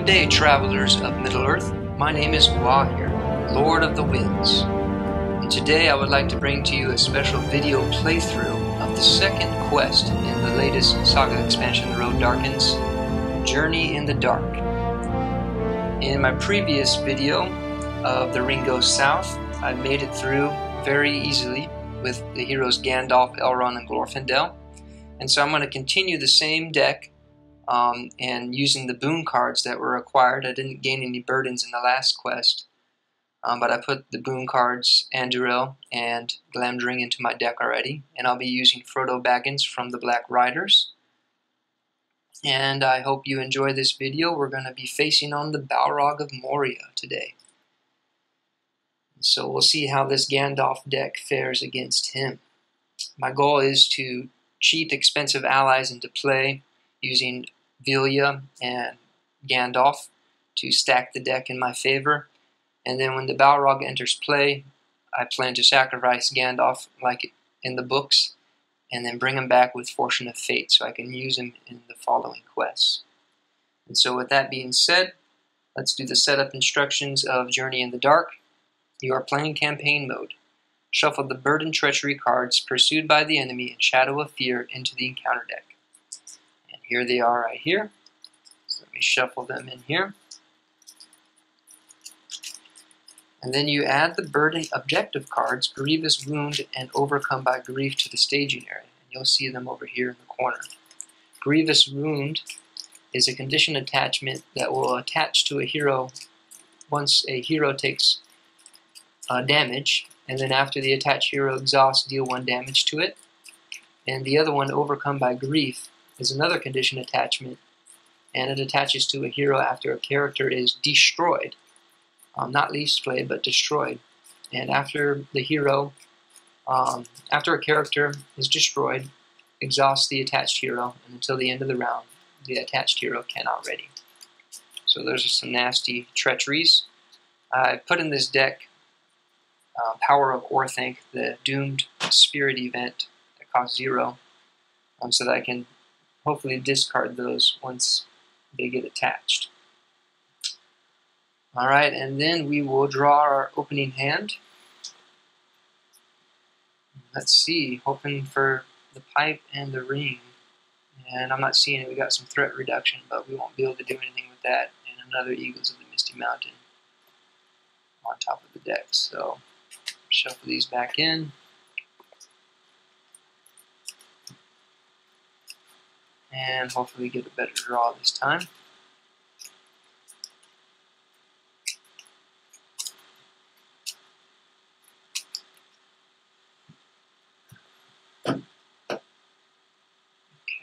Good day, travelers of Middle-earth. My name is Gwaihir, Lord of the Winds. And today I would like to bring to you a special video playthrough of the second quest in the latest saga expansion, The Road Darkens, Journey in the Dark. In my previous video of The Ring Goes South, I made it through very easily with the heroes Gandalf, Elrond, and Glorfindel. And so I'm going to continue the same deck and using the boon cards that were acquired. I didn't gain any burdens in the last quest, but I put the boon cards, Anduril and Glamdring, into my deck already, and I'll be using Frodo Baggins from the Black Riders. And I hope you enjoy this video. We're going to be facing on the Balrog of Moria today. So we'll see how this Gandalf deck fares against him. My goal is to cheat expensive allies into play using Vilya and Gandalf to stack the deck in my favor. And then when the Balrog enters play, I plan to sacrifice Gandalf like in the books, and then bring him back with Fortune of Fate so I can use him in the following quests. And so with that being said, let's do the setup instructions of Journey in the Dark. You are playing campaign mode. Shuffle the Burden Treachery cards pursued by the enemy in Shadow of Fear into the encounter deck. And here they are right here. So let me shuffle them in here. And then you add the Burden objective cards, Grievous Wound and Overcome by Grief, to the staging area. And you'll see them over here in the corner. Grievous Wound is a condition attachment that will attach to a hero once a hero takes damage, and then after the attached hero exhausts, deal 1 damage to it. And the other one, Overcome by Grief, is another condition attachment, and it attaches to a hero after a character is destroyed. Not least play, but destroyed. And after the hero, after a character is destroyed, exhausts the attached hero, and until the end of the round, the attached hero cannot ready. So those are some nasty treacheries. I put in this deck Power of Orthanc, the doomed spirit event that costs 0, so that I can hopefully discard those once they get attached. Alright, and then we will draw our opening hand. Let's see, hoping for the pipe and the ring. And I'm not seeing it. We got some threat reduction, but we won't be able to do anything with that. And another Eagles of the Misty Mountain on top of the deck. So shuffle these back in. And hopefully get a better draw this time.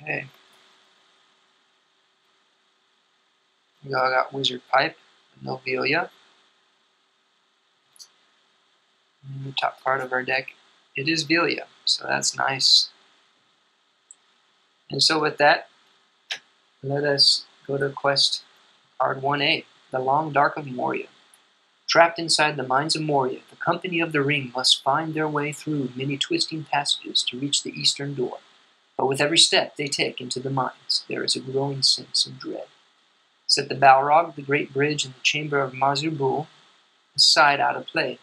Okay. We all got Wizard Pipe, no Vilya. And the top card of our deck, it is Vilya, so that's nice. And so with that, let us go to quest card 1A, The Long Dark of Moria. Trapped inside the mines of Moria, the Company of the Ring must find their way through many twisting passages to reach the eastern door. But with every step they take into the mines, there is a growing sense of dread. Set the Balrog, the Great Bridge, and the Chamber of Mazur-Bul aside out of play.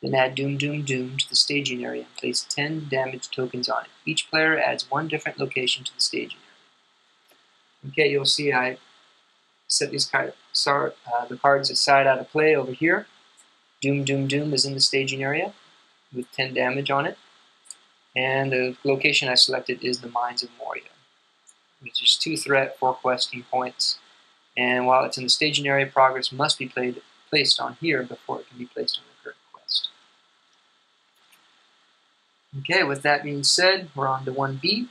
Then add Doom Doom Doom to the staging area and place 10 damage tokens on it. Each player adds 1 different location to the staging area. Okay, you'll see I set these the cards aside out of play over here. Doom Doom Doom is in the staging area with 10 damage on it. And the location I selected is the Mines of Moria, which is 2 threat, 4 questing points. And while it's in the staging area, progress must be placed on here before it can be placed on the current quest. Okay, with that being said, we're on to 1B.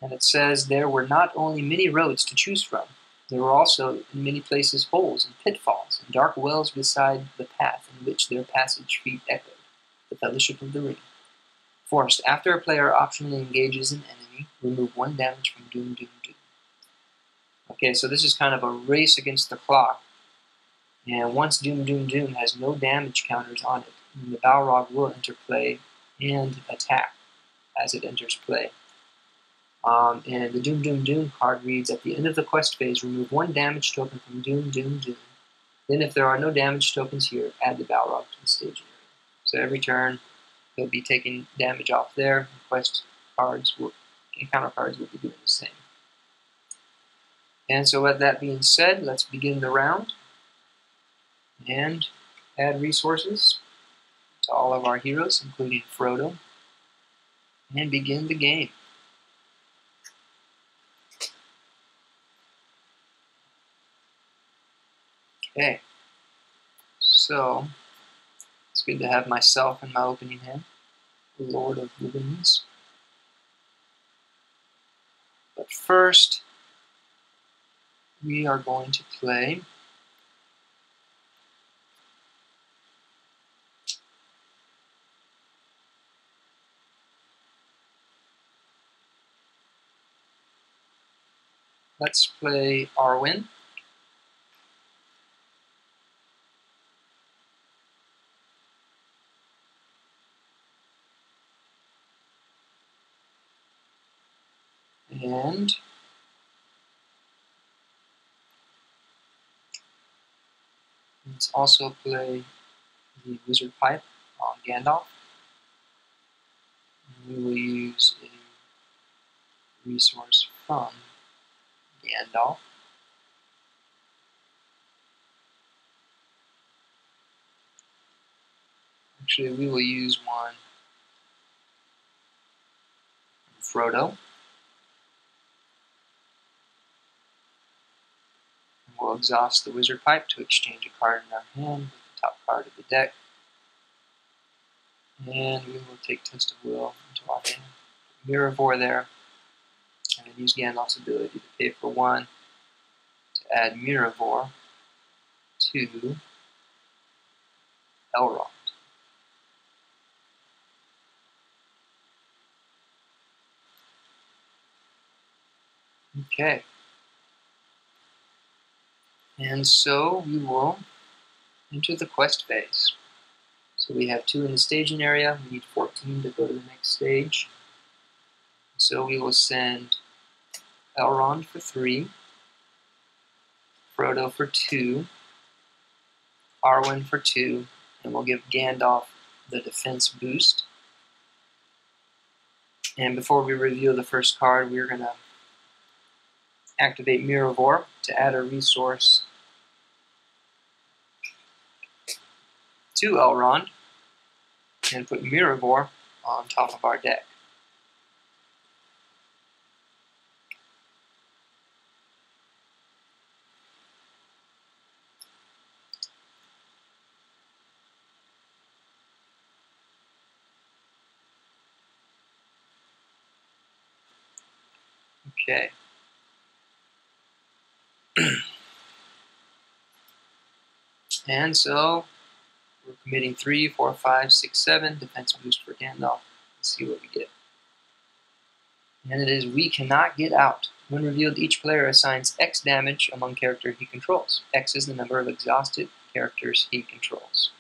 And it says, there were not only many roads to choose from, there were also in many places holes and pitfalls and dark wells beside the path in which their passage feet echoed, the Fellowship of the Ring. Forced, after a player optionally engages an enemy, remove 1 damage from Doom Doom Doom. Okay, so this is kind of a race against the clock. And once Doom Doom Doom has no damage counters on it, the Balrog will enter play and attack as it enters play. And the Doom Doom Doom card reads, at the end of the quest phase, remove 1 damage token from Doom Doom Doom. Then if there are no damage tokens here, add the Balrog to the staging area. So every turn, he'll be taking damage off there. Quest cards and counter cards will be doing the same. And so with that being said, let's begin the round and add resources to all of our heroes, including Frodo, and begin the game. Okay, so it's good to have myself in my opening hand, Lord of the Winds. But first, we are going to play Arwen. And let's also play the Wizard Pipe on Gandalf. And we will use a resource from Gandalf. Actually, we will use one from Frodo. We'll exhaust the Wizard Pipe to exchange a card in our hand with the top card of the deck. And we will take Test of Will into our hand. Mirrorvor there. And then use Gandalf's ability to pay for 1 to add Mirrorvor to Elrond. Okay. And so we will enter the quest phase. So we have 2 in the staging area. We need 14 to go to the next stage. So we will send Elrond for 3, Frodo for 2, Arwen for 2, and we'll give Gandalf the defense boost. And before we reveal the first card, we're going to activate Mirrorvor to add a resource to Elrond and put Mirrorvor on top of our deck. Okay. And so we're committing 3, 4, 5, 6, 7 defense boost for Gandalf. Let's see what we get. And it is, we cannot get out. When revealed, each player assigns X damage among characters he controls. X is the number of exhausted characters he controls.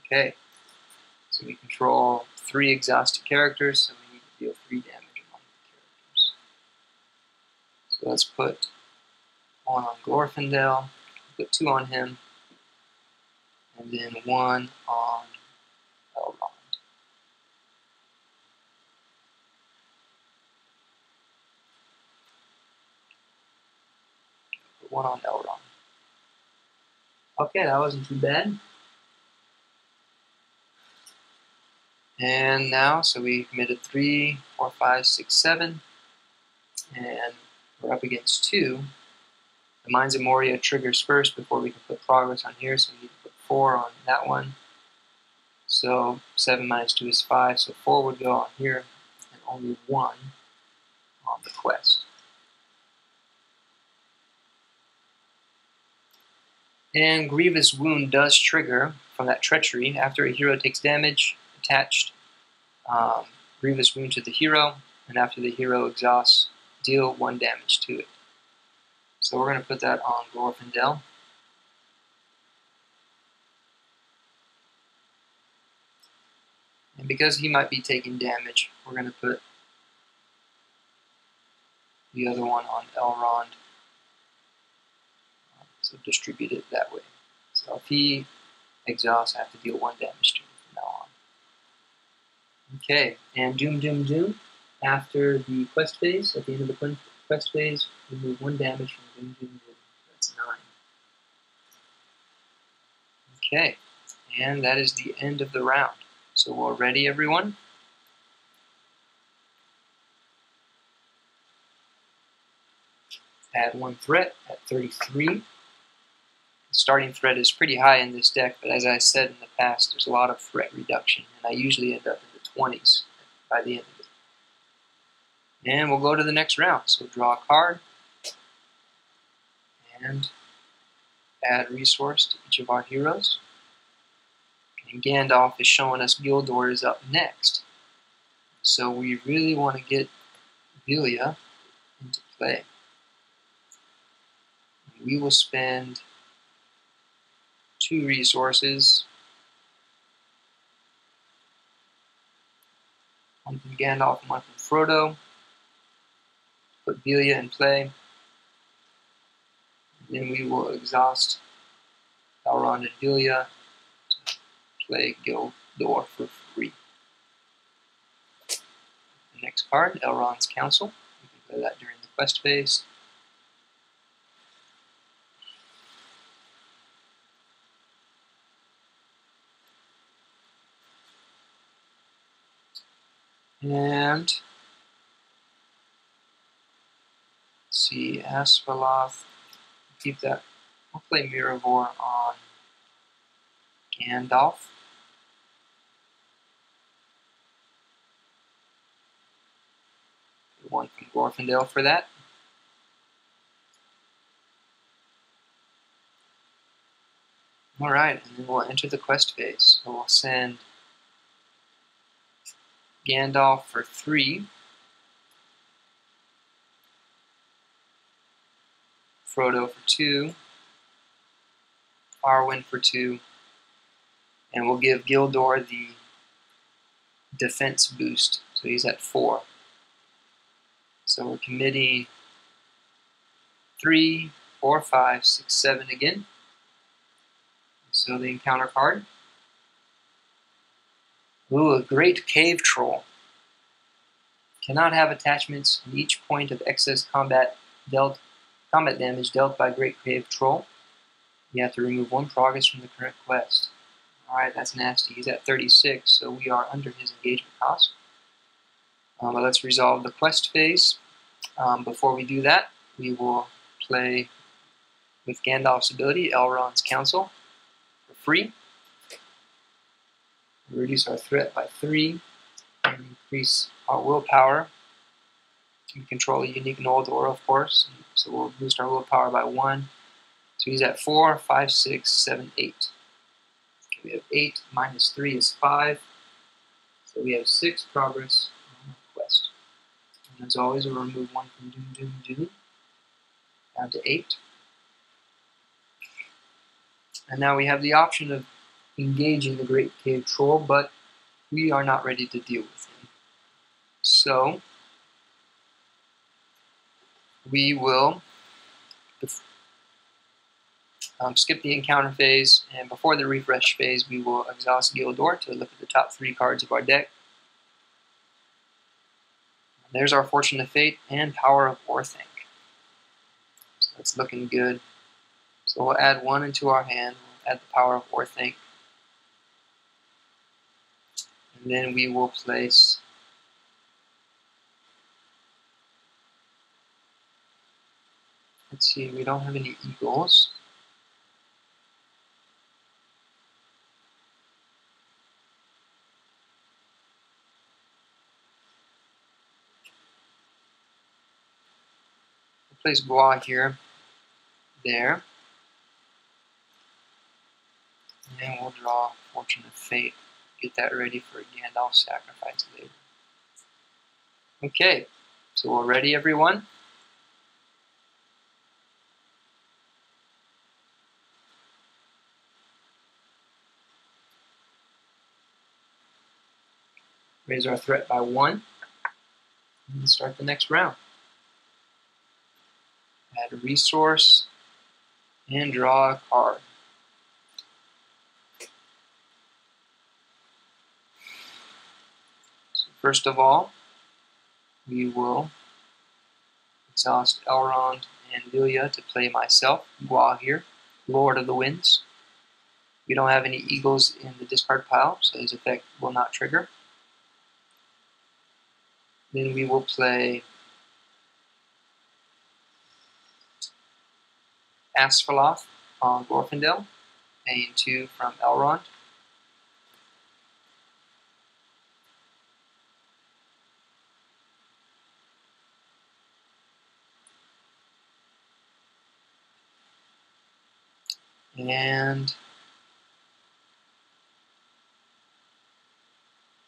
Okay. So we control 3 exhausted characters, so we need to deal 3 damage among the characters. So let's put 1 on Glorfindel, put 2 on him, and then 1 on Elrond. Put 1 on Elrond. Okay, that wasn't too bad. And now, so we committed 3, 4, 5, 6, 7, and we're up against 2. The Mines of Moria triggers first before we can put progress on here, so we need to put 4 on that one. So 7 minus 2 is 5, so 4 would go on here, and only 1 on the quest. And Grievous Wound does trigger from that treachery. After a hero takes damage, attached Grievous Wound to the hero, and after the hero exhausts, deal 1 damage to it. So we're going to put that on Glorfindel. And because he might be taking damage, we're going to put the other one on Elrond. So distribute it that way. So if he exhausts, I have to deal 1 damage to him from now on. Okay, and Doom Doom Doom. After the quest phase, at the end of the quest phase, remove 1 damage from Doom Doom Doom. That's 9. Okay, and that is the end of the round. So we're ready, everyone? Add 1 threat at 33. The starting threat is pretty high in this deck, but as I said in the past, there's a lot of threat reduction, and I usually end up in the 20s by the end of it. And we'll go to the next round. So draw a card, and add resource to each of our heroes. And Gandalf is showing us Gildor is up next. So we really want to get Vilya into play. We will spend 2 resources. One from Gandalf and one from Frodo. Put Vilya in play. And then we will exhaust Elrond and Vilya to play Gildor for free. The next card, Elrond's Council. We can play that during the quest phase. And let's see, Aspaloth. Keep that. We'll play Miravor on Gandalf. One from Glorfindel for that. Alright, and then we'll enter the quest phase. So we'll send Gandalf for 3. Frodo for 2. Arwen for 2. And we'll give Gildor the defense boost. So he's at 4. So we're committing 3, 4, 5, 6, 7 again. So the encounter card. Ooh, a great cave troll. Cannot have attachments in each point of excess combat damage dealt by Great Cave Troll. You have to remove 1 progress from the current quest. Alright, that's nasty. He's at 36, so we are under his engagement cost. But let's resolve the quest phase. Before we do that, we will play with Gandalf's ability, Elrond's Council, for free. We reduce our threat by 3, and increase our willpower. We control a unique Noldor, of course, so we'll boost our willpower by 1. So he's at 4, 5, 6, 7, 8. Okay, we have 8 minus 3 is 5. So we have 6 progress on our quest. And as always, we'll remove 1 from Doom Doom Doom, down to 8. And now we have the option of engaging the Great Cave Troll, but we are not ready to deal with him. So we will skip the encounter phase, and before the refresh phase, we will exhaust Gildor to look at the top 3 cards of our deck. And there's our Fortune of Fate and Power of Orthanc. So that's looking good. So we'll add 1 into our hand. We'll add the Power of Orthanc. And then we will place let's see, we don't have any eagles. We'll place Gwaihir there. And we'll draw Fortune of Fate. Get that ready for a Gandalf sacrifice later. Okay, so we're ready, everyone? Raise our threat by 1. And start the next round. add a resource, and draw a card. So first of all, we will exhaust Elrond and Vilya to play myself, Gwaihir, Lord of the Winds. We don't have any eagles in the discard pile, so his effect will not trigger. Then we will play Asphaleth on Glorfindel, paying 2 from Elrond. And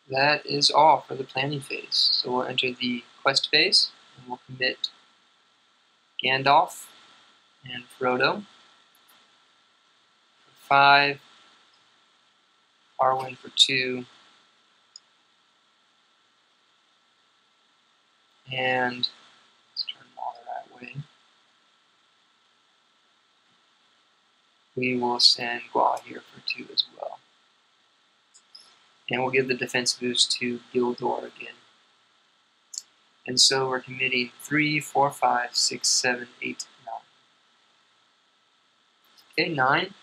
that is all for the planning phase. So we'll enter the quest phase, and we'll commit Gandalf and Frodo for 5, Arwen for 2, and let's turn them all that way. We will send Gwaihir for 2 as well. And we'll give the defense boost to Gildor again. And so we're committing 3, 4, 5, 6, 7, 8, 9. Okay, 9.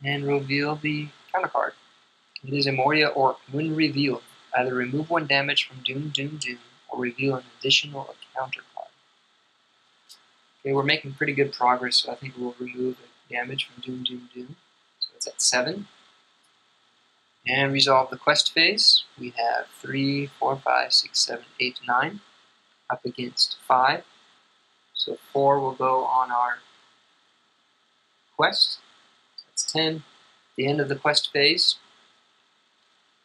And reveal the counter card. It is a Moria Orc. When revealed, either remove 1 damage from Doom, Doom, Doom, or reveal an additional counter card. Okay, we're making pretty good progress, so I think we'll remove the damage from Doom, Doom, Doom. So it's at 7. And resolve the quest phase. We have 3, 4, 5, 6, 7, 8, 9 up against 5. So 4 will go on our quest. So that's 10. At the end of the quest phase,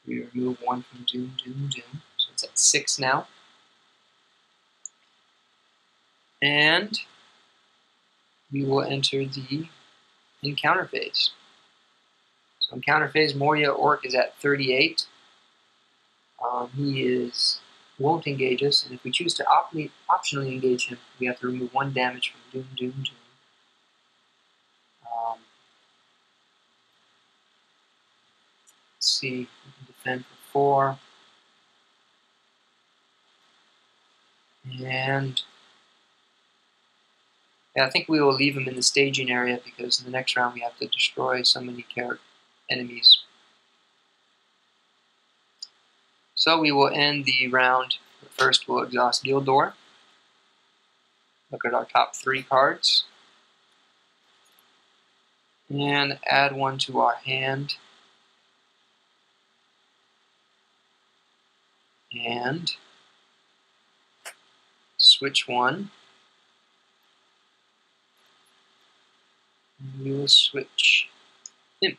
we remove 1 from Doom, Doom, Doom. So it's at 6 now. And we will enter the encounter phase. So encounter phase, Moria Orc is at 38. He won't engage us, and if we choose to optionally engage him, we have to remove 1 damage from Doom, Doom, Doom. Let's see, we can defend for 4. And yeah, I think we will leave him in the staging area because in the next round we have to destroy so many enemies. So we will end the round. First we'll exhaust Gildor. Look at our top 3 cards. And add 1 to our hand. And switch 1. And we will switch him.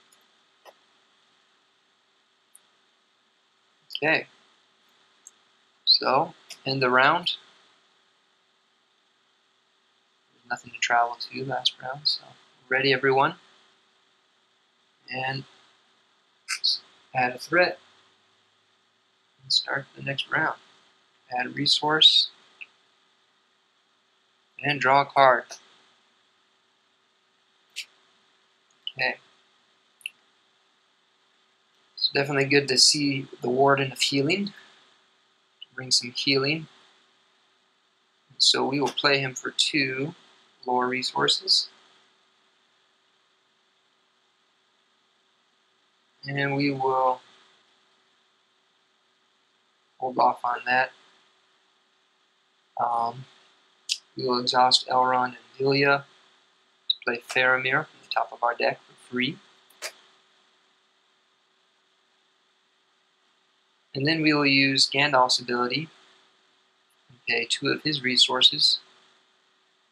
Okay. So, end the round. There's nothing to travel to last round, so ready everyone. And add a threat. And start the next round. Add a resource. And draw a card. Okay. It's definitely good to see the Warden of Healing. Bring some healing. So we will play him for 2 lore resources. And we will hold off on that. We will exhaust Elrond and Vilya to play Faramir from the top of our deck for free. And then we will use Gandalf's ability and pay 2 of his resources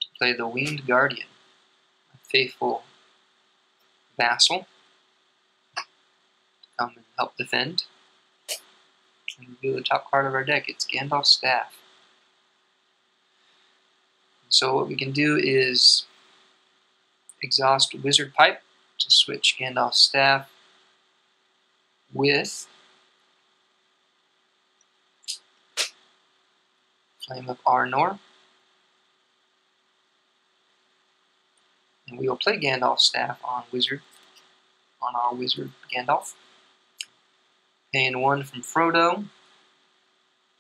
to play the Winged Guardian, a faithful vassal, to come and help defend. And reveal the top card of our deck. It's Gandalf's Staff. So what we can do is exhaust Wizard Pipe to switch Gandalf's Staff with Flame of Arnor. And we will play Gandalf's staff on our wizard Gandalf. Paying 1 from Frodo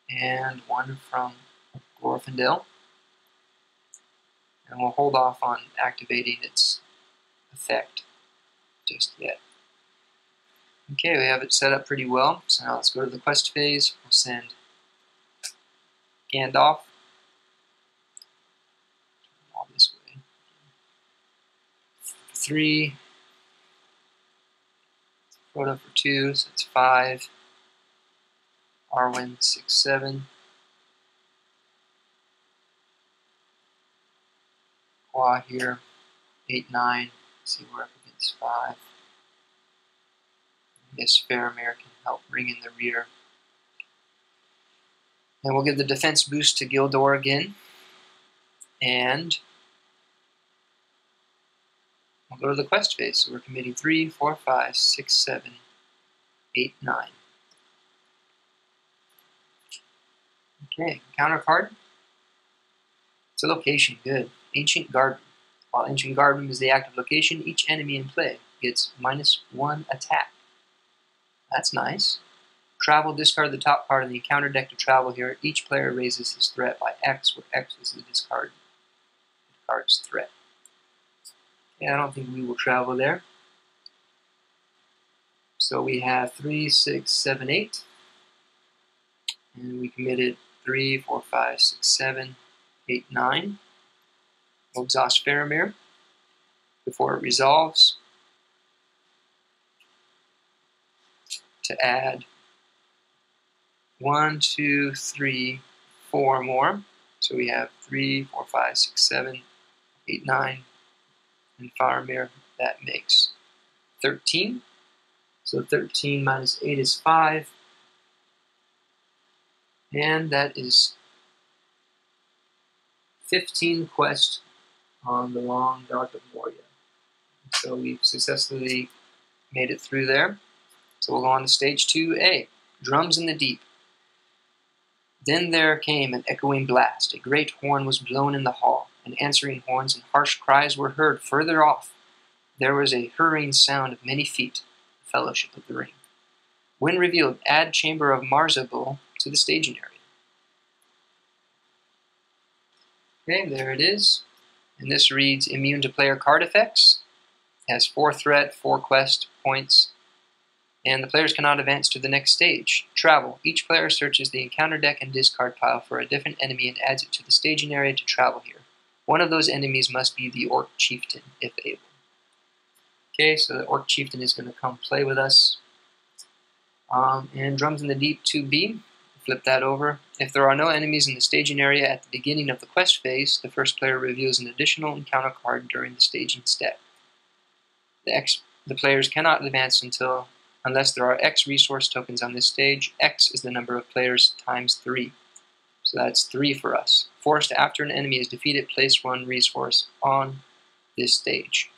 and 1 from Glorfindel. And we'll hold off on activating its effect just yet. Okay, we have it set up pretty well. So now let's go to the quest phase. We'll send Gandalf all this way. 3. Frodo for 2, so it's 5. Arwen 6, 7. Gwaihir 8, 9. See, we're up against 5. I guess Faramir can help bring in the rear. And we'll give the defense boost to Gildor again. And we'll go to the quest phase. So we're committing 3, 4, 5, 6, 7, 8, 9. Okay, counter card. It's a location, good. Ancient Garden. While Ancient Garden is the active location, each enemy in play gets -1 attack. That's nice. Travel, discard the top card in the encounter deck to travel here. Each player raises his threat by X, where X is the discard card's threat. Yeah, I don't think we will travel there. So we have 3, 6, 7, 8. And we committed 3, 4, 5, 6, 7, 8, 9. We'll exhaust Faramir before it resolves to add 1, 2, 3, 4 more. So we have 3, 4, 5, 6, 7, 8, 9. And Faramir, that makes 13. So 13 minus 8 is 5. And that is 15 quests on the Long Dark of Moria. So we've successfully made it through there. So we'll go on to stage 2A, Drums in the Deep. Then there came an echoing blast. A great horn was blown in the hall, and answering horns and harsh cries were heard further off. There was a hurrying sound of many feet, the Fellowship of the Ring. When revealed, add Chamber of Marzabul to the staging area. Okay, there it is. And this reads immune to player card effects. It has 4 threat, 4 quest points, and the players cannot advance to the next stage. Travel. Each player searches the encounter deck and discard pile for a different enemy and adds it to the staging area to travel here. One of those enemies must be the Orc Chieftain, if able. Okay, so the Orc Chieftain is going to come play with us. And Drums in the Deep 2B. Flip that over. If there are no enemies in the staging area at the beginning of the quest phase, the first player reveals an additional encounter card during the staging step. The players cannot advance unless there are X resource tokens on this stage. X is the number of players times 3. So that's 3 for us. Forced after an enemy is defeated, place 1 resource on this stage.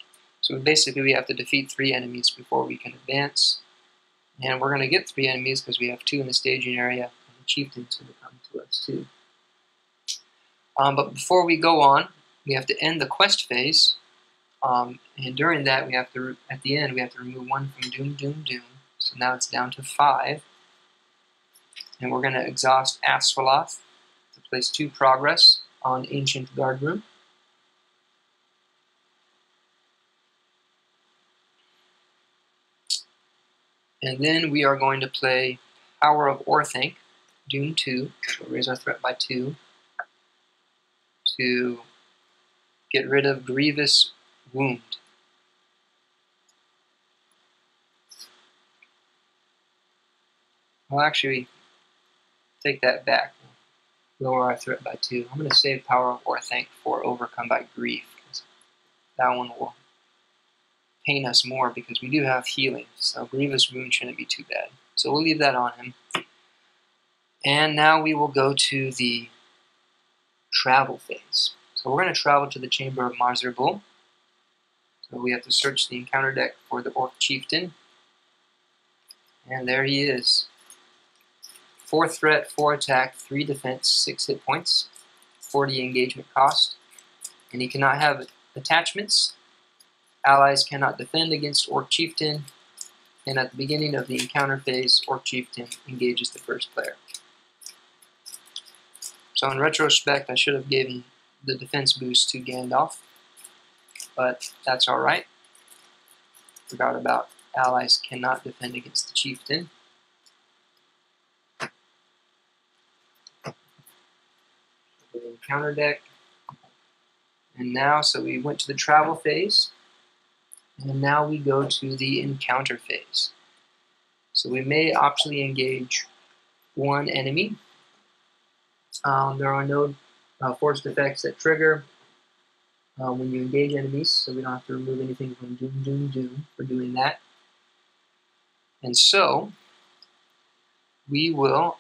So basically we have to defeat 3 enemies before we can advance. And we're going to get 3 enemies because we have 2 in the staging area. Chieftain's going to come to us too. But before we go on, we have to end the quest phase, and during that we have to, at the end, we have to remove 1 from Doom, Doom, Doom. So now it's down to 5, and we're going to exhaust Asfaloth to place 2 progress on Ancient Guardroom. And then we are going to play Power of Orthanc. Doom 2, we'll raise our threat by 2 to get rid of Grievous Wound. Well, actually, take that back. Lower our threat by 2. I'm going to save Power of Orthanc for Overcome by Grief, because that one will pain us more because we do have healing, so Grievous Wound shouldn't be too bad. So we'll leave that on him. And now we will go to the travel phase. So we're going to travel to the Chamber of Marzabul. So we have to search the encounter deck for the Orc Chieftain. And there he is. 4 threat, 4 attack, 3 defense, 6 hit points, 40 engagement cost. And he cannot have attachments. Allies cannot defend against Orc Chieftain, and at the beginning of the encounter phase, Orc Chieftain engages the first player. So in retrospect, I should have given the defense boost to Gandalf, but that's alright. Forgot about allies cannot defend against the Chieftain. The encounter deck. And now, so we went to the travel phase, and now we go to the encounter phase. So we may optionally engage one enemy. There are no forced effects that trigger when you engage enemies, so we don't have to remove anything from Doom for doing that. And so, we will,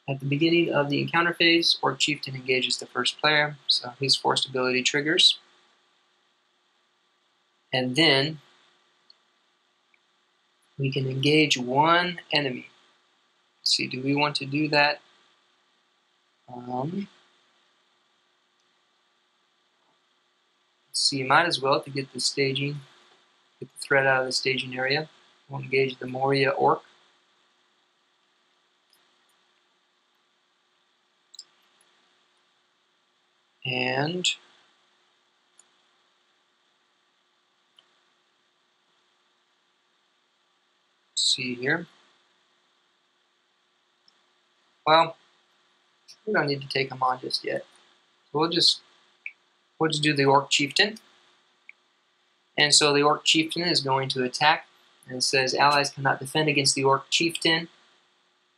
at the beginning of the encounter phase, Orc Chieftain engages the first player, so his forced ability triggers. And then, we can engage one enemy. Let's see, do we want to do that? Let's see, might as well to get the staging, get the threat out of the staging area. We'll engage the Moria Orc. And let's see here. Well, we don't need to take them on just yet. So we'll just do the Orc Chieftain. And so the Orc Chieftain is going to attack, and it says allies cannot defend against the Orc Chieftain.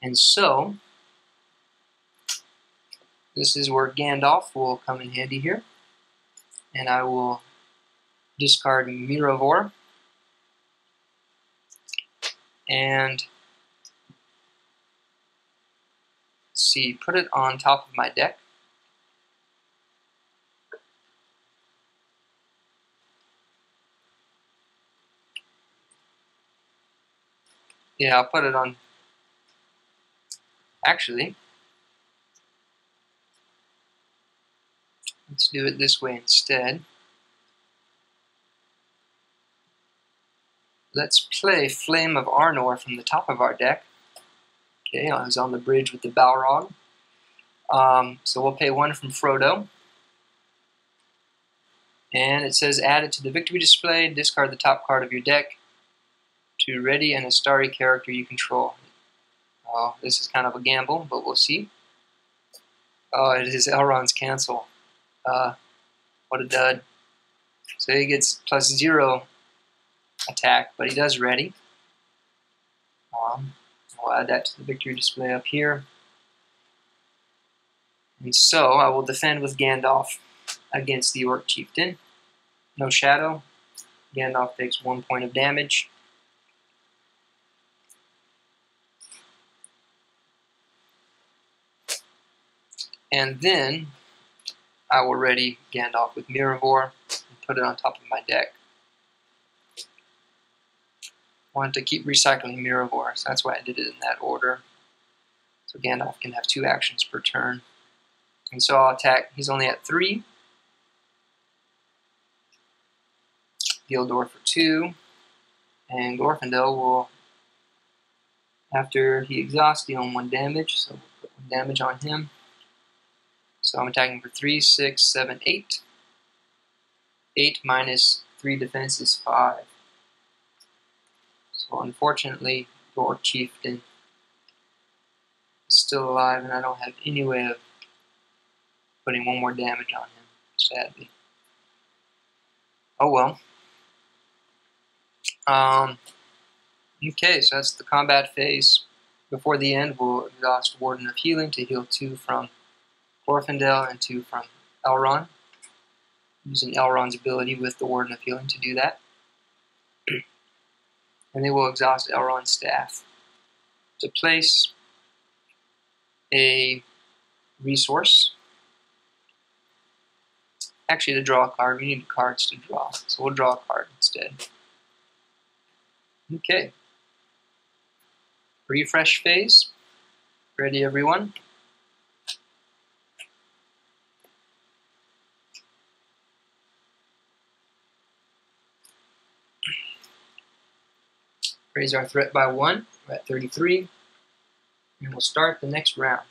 And so this is where Gandalf will come in handy here. And I will discard Miravor. And let's see, put it on top of my deck. Yeah, I'll put it on. Actually, let's do it this way instead. Let's play Flame of Arnor from the top of our deck. Okay, I was on the bridge with the Balrog. So we'll pay one from Frodo. And it says add it to the victory display, discard the top card of your deck to ready an Astari character you control. This is kind of a gamble, but we'll see. Oh, it is Elrond's cancel. What a dud. So he gets +0 attack, but he does ready. We'll add that to the victory display up here. And so I will defend with Gandalf against the Orc Chieftain. No shadow. Gandalf takes 1 point of damage. And then I will ready Gandalf with Miravor and put it on top of my deck. I wanted to keep recycling Miravor, so that's why I did it in that order. So Gandalf can have 2 actions per turn. And so I'll attack. He's only at 3. Gildor for 2. And Glorfindel will, after he exhausts, deal him 1 damage. So we'll put 1 damage on him. So I'm attacking for 3, 6, 7, 8. 8 minus 3 defense is 5. So unfortunately, the Orc Chieftain is still alive, and I don't have any way of putting 1 more damage on him, sadly. Oh well. Okay, so that's the combat phase. Before the end, we'll exhaust Warden of Healing to heal 2 from Glorfindel and 2 from Elrond, using Elrond's ability with the Warden of Healing to do that. And they will exhaust Elrond's staff to place a resource. Actually, to draw a card, we need cards to draw, so we'll draw a card instead. Okay. Refresh phase. Ready, everyone? Raise our threat by 1. We're at 33. And we'll start the next round.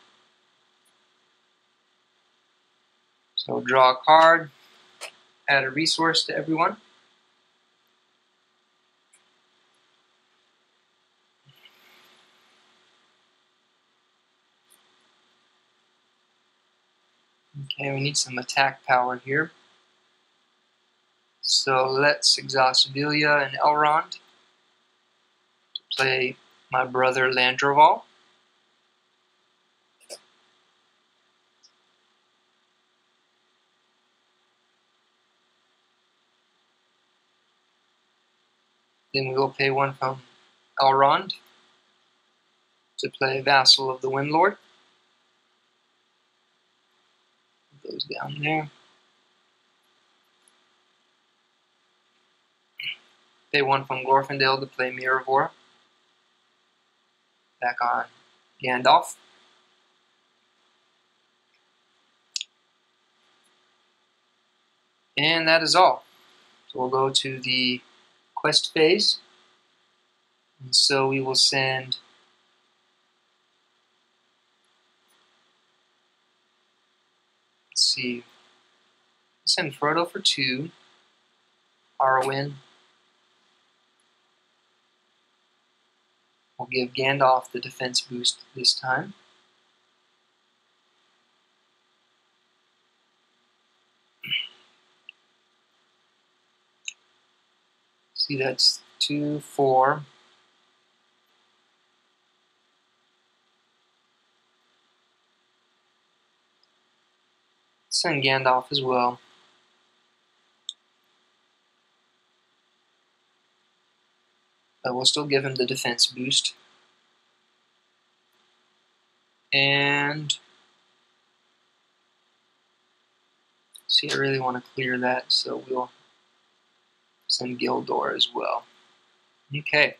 So draw a card, add a resource to everyone. Okay, we need some attack power here. So let's exhaust Vilya and Elrond to play my brother Landroval. Then we will pay 1 from Elrond to play Vassal of the Windlord. It goes down there. Pay 1 from Glorfindel to play Miravor. Back on Gandalf. And that is all. So we'll go to the quest phase. And so we will send send Frodo for 2, Arwen. We'll give Gandalf the defense boost this time. See, that's 2, 4. Send Gandalf as well. But we'll still give him the defense boost. And see, I really want to clear that, so we'll send Gildor as well. Okay.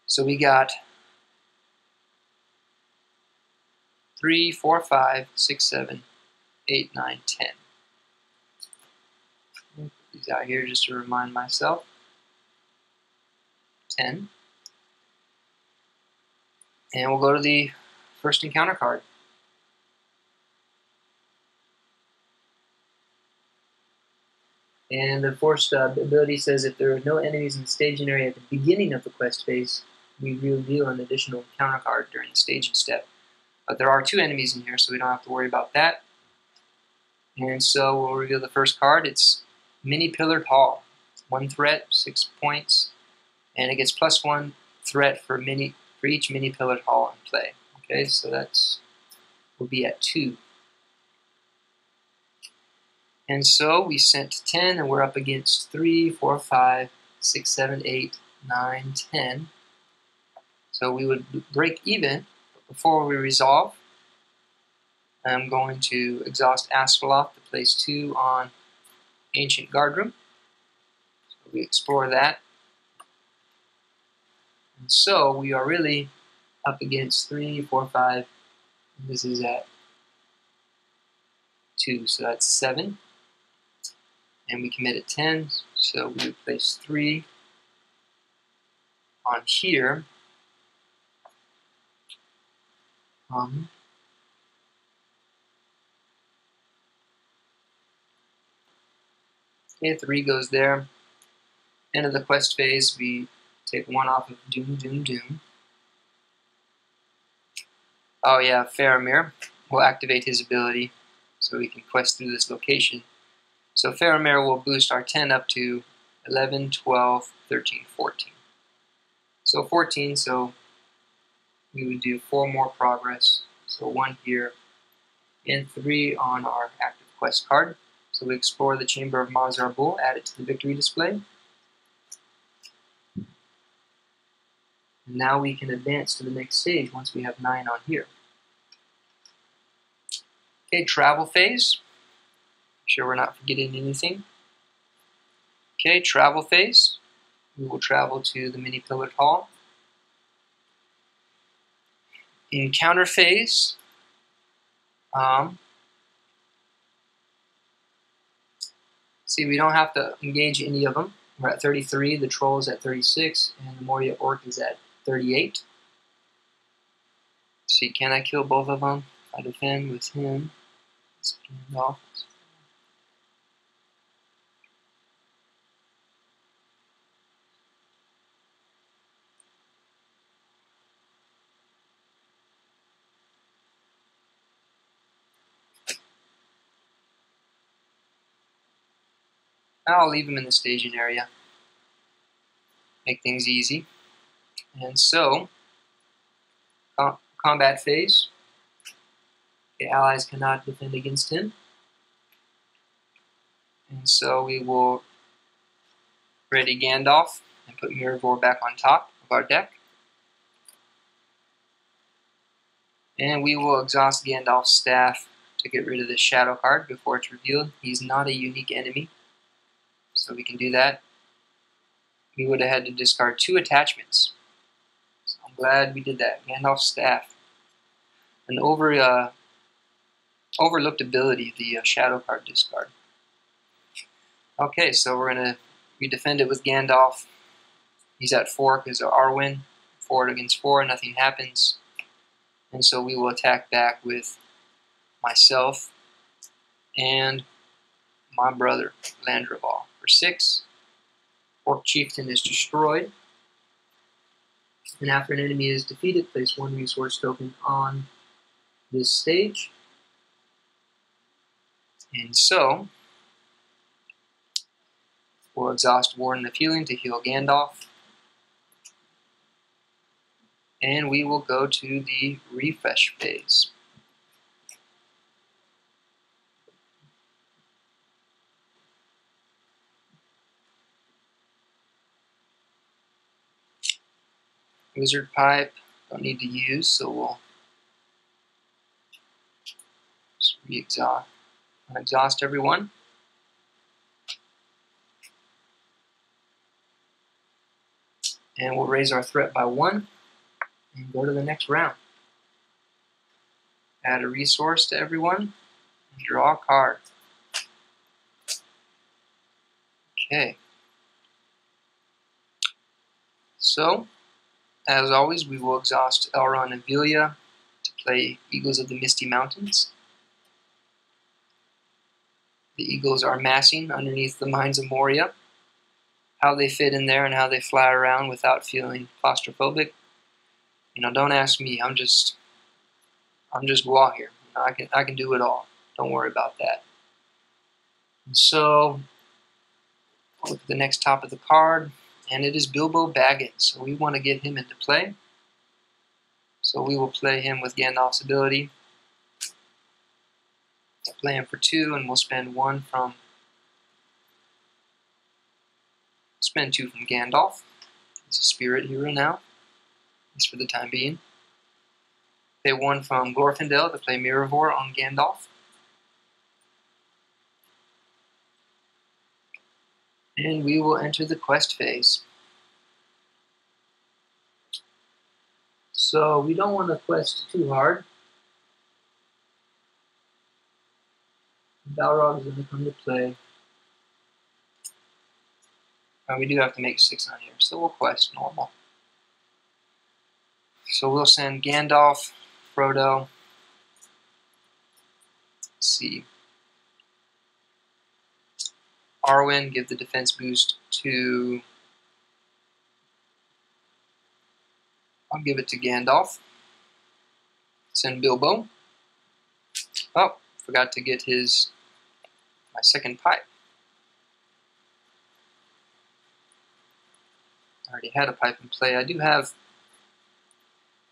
So we got 3, 4, 5, 6, 7, 8, 9, 10. Put these out here just to remind myself. 10. And we'll go to the first encounter card. And the forced ability says if there are no enemies in the staging area at the beginning of the quest phase, we reveal an additional encounter card during the staging step. But there are 2 enemies in here, so we don't have to worry about that. And so we'll reveal the first card. It's Mini Pillared Hall. 1 threat, 6 points, and it gets +1 threat for each Mini Pillared Hall in play. Okay, so we'll be at 2. And so we sent 10, and we're up against 3, 4, 5, 6, 7, 8, 9, 10. So we would break even. But before we resolve, I'm going to exhaust Askeladd to place 2 on Ancient Guardroom. So we explore that. And so we are really up against 3, 4, 5. And this is at 2, so that's 7. And we committed 10, so we would place 3 on here. Okay, 3 goes there. End of the quest phase, we take 1 off of Doom, Doom, Doom. Oh yeah, Faramir will activate his ability so we can quest through this location. So Faramir will boost our 10 up to 11, 12, 13, 14. So 14, so we would do 4 more progress. So 1 here, and 3 on our active quest card. So we explore the Chamber of Mazar Bul, add it to the victory display. And now we can advance to the next stage once we have 9 on here. Okay, travel phase. Make sure we're not forgetting anything. Okay, travel phase. We will travel to the Mini Pillared Hall. Encounter phase. See, we don't have to engage any of them. We're at 33, the troll is at 36, and the Moria orc is at 38. See, can I kill both of them? I defend with him. Let's end off. I'll leave him in the staging area. Make things easy. And so, combat phase. The allies cannot defend against him. And so we will ready Gandalf and put Mirrorvor back on top of our deck. And we will exhaust Gandalf's staff to get rid of the shadow card before it's revealed. He's not a unique enemy, so we can do that. We would have had to discard 2 attachments. So I'm glad we did that. Gandalf's staff. An overlooked ability, the shadow card discard. Okay, so we defend it with Gandalf. He's at 4 because of Arwen. 4 against 4, nothing happens. And so we will attack back with myself and my brother, Landreval. For 6, Orc Chieftain is destroyed. And after an enemy is defeated, place 1 resource token on this stage. And so, we'll exhaust Warden of Healing to heal Gandalf. And we will go to the refresh phase. Wizard Pipe, don't need to use, so we'll just exhaust everyone. And we'll raise our threat by 1 and go to the next round. Add a resource to everyone and draw a card. Okay. So, as always, we will exhaust Elrond and Velia to play Eagles of the Misty Mountains. The eagles are massing underneath the Mines of Moria. How they fit in there and how they fly around without feeling claustrophobic, don't ask me. I'm just Gwaihir. I can do it all. Don't worry about that. And so, look at the next top of the card, and it is Bilbo Baggins. So we want to get him into play. So we will play him with Gandalf's ability. Play him for 2, and we'll spend 2 from Gandalf. He's a spirit hero now, at least for the time being. Play 1 from Glorfindel to play Mirrorvor on Gandalf. And we will enter the quest phase. So we don't want to quest too hard. Balrog is going to come to play. We do have to make 6 on here, so we'll quest normal. So we'll send Gandalf, Frodo. Let's see. Arwen, give the defense boost to... I'll give it to Gandalf. Send Bilbo. Oh, forgot to get my second pipe. I already had a pipe in play. I do have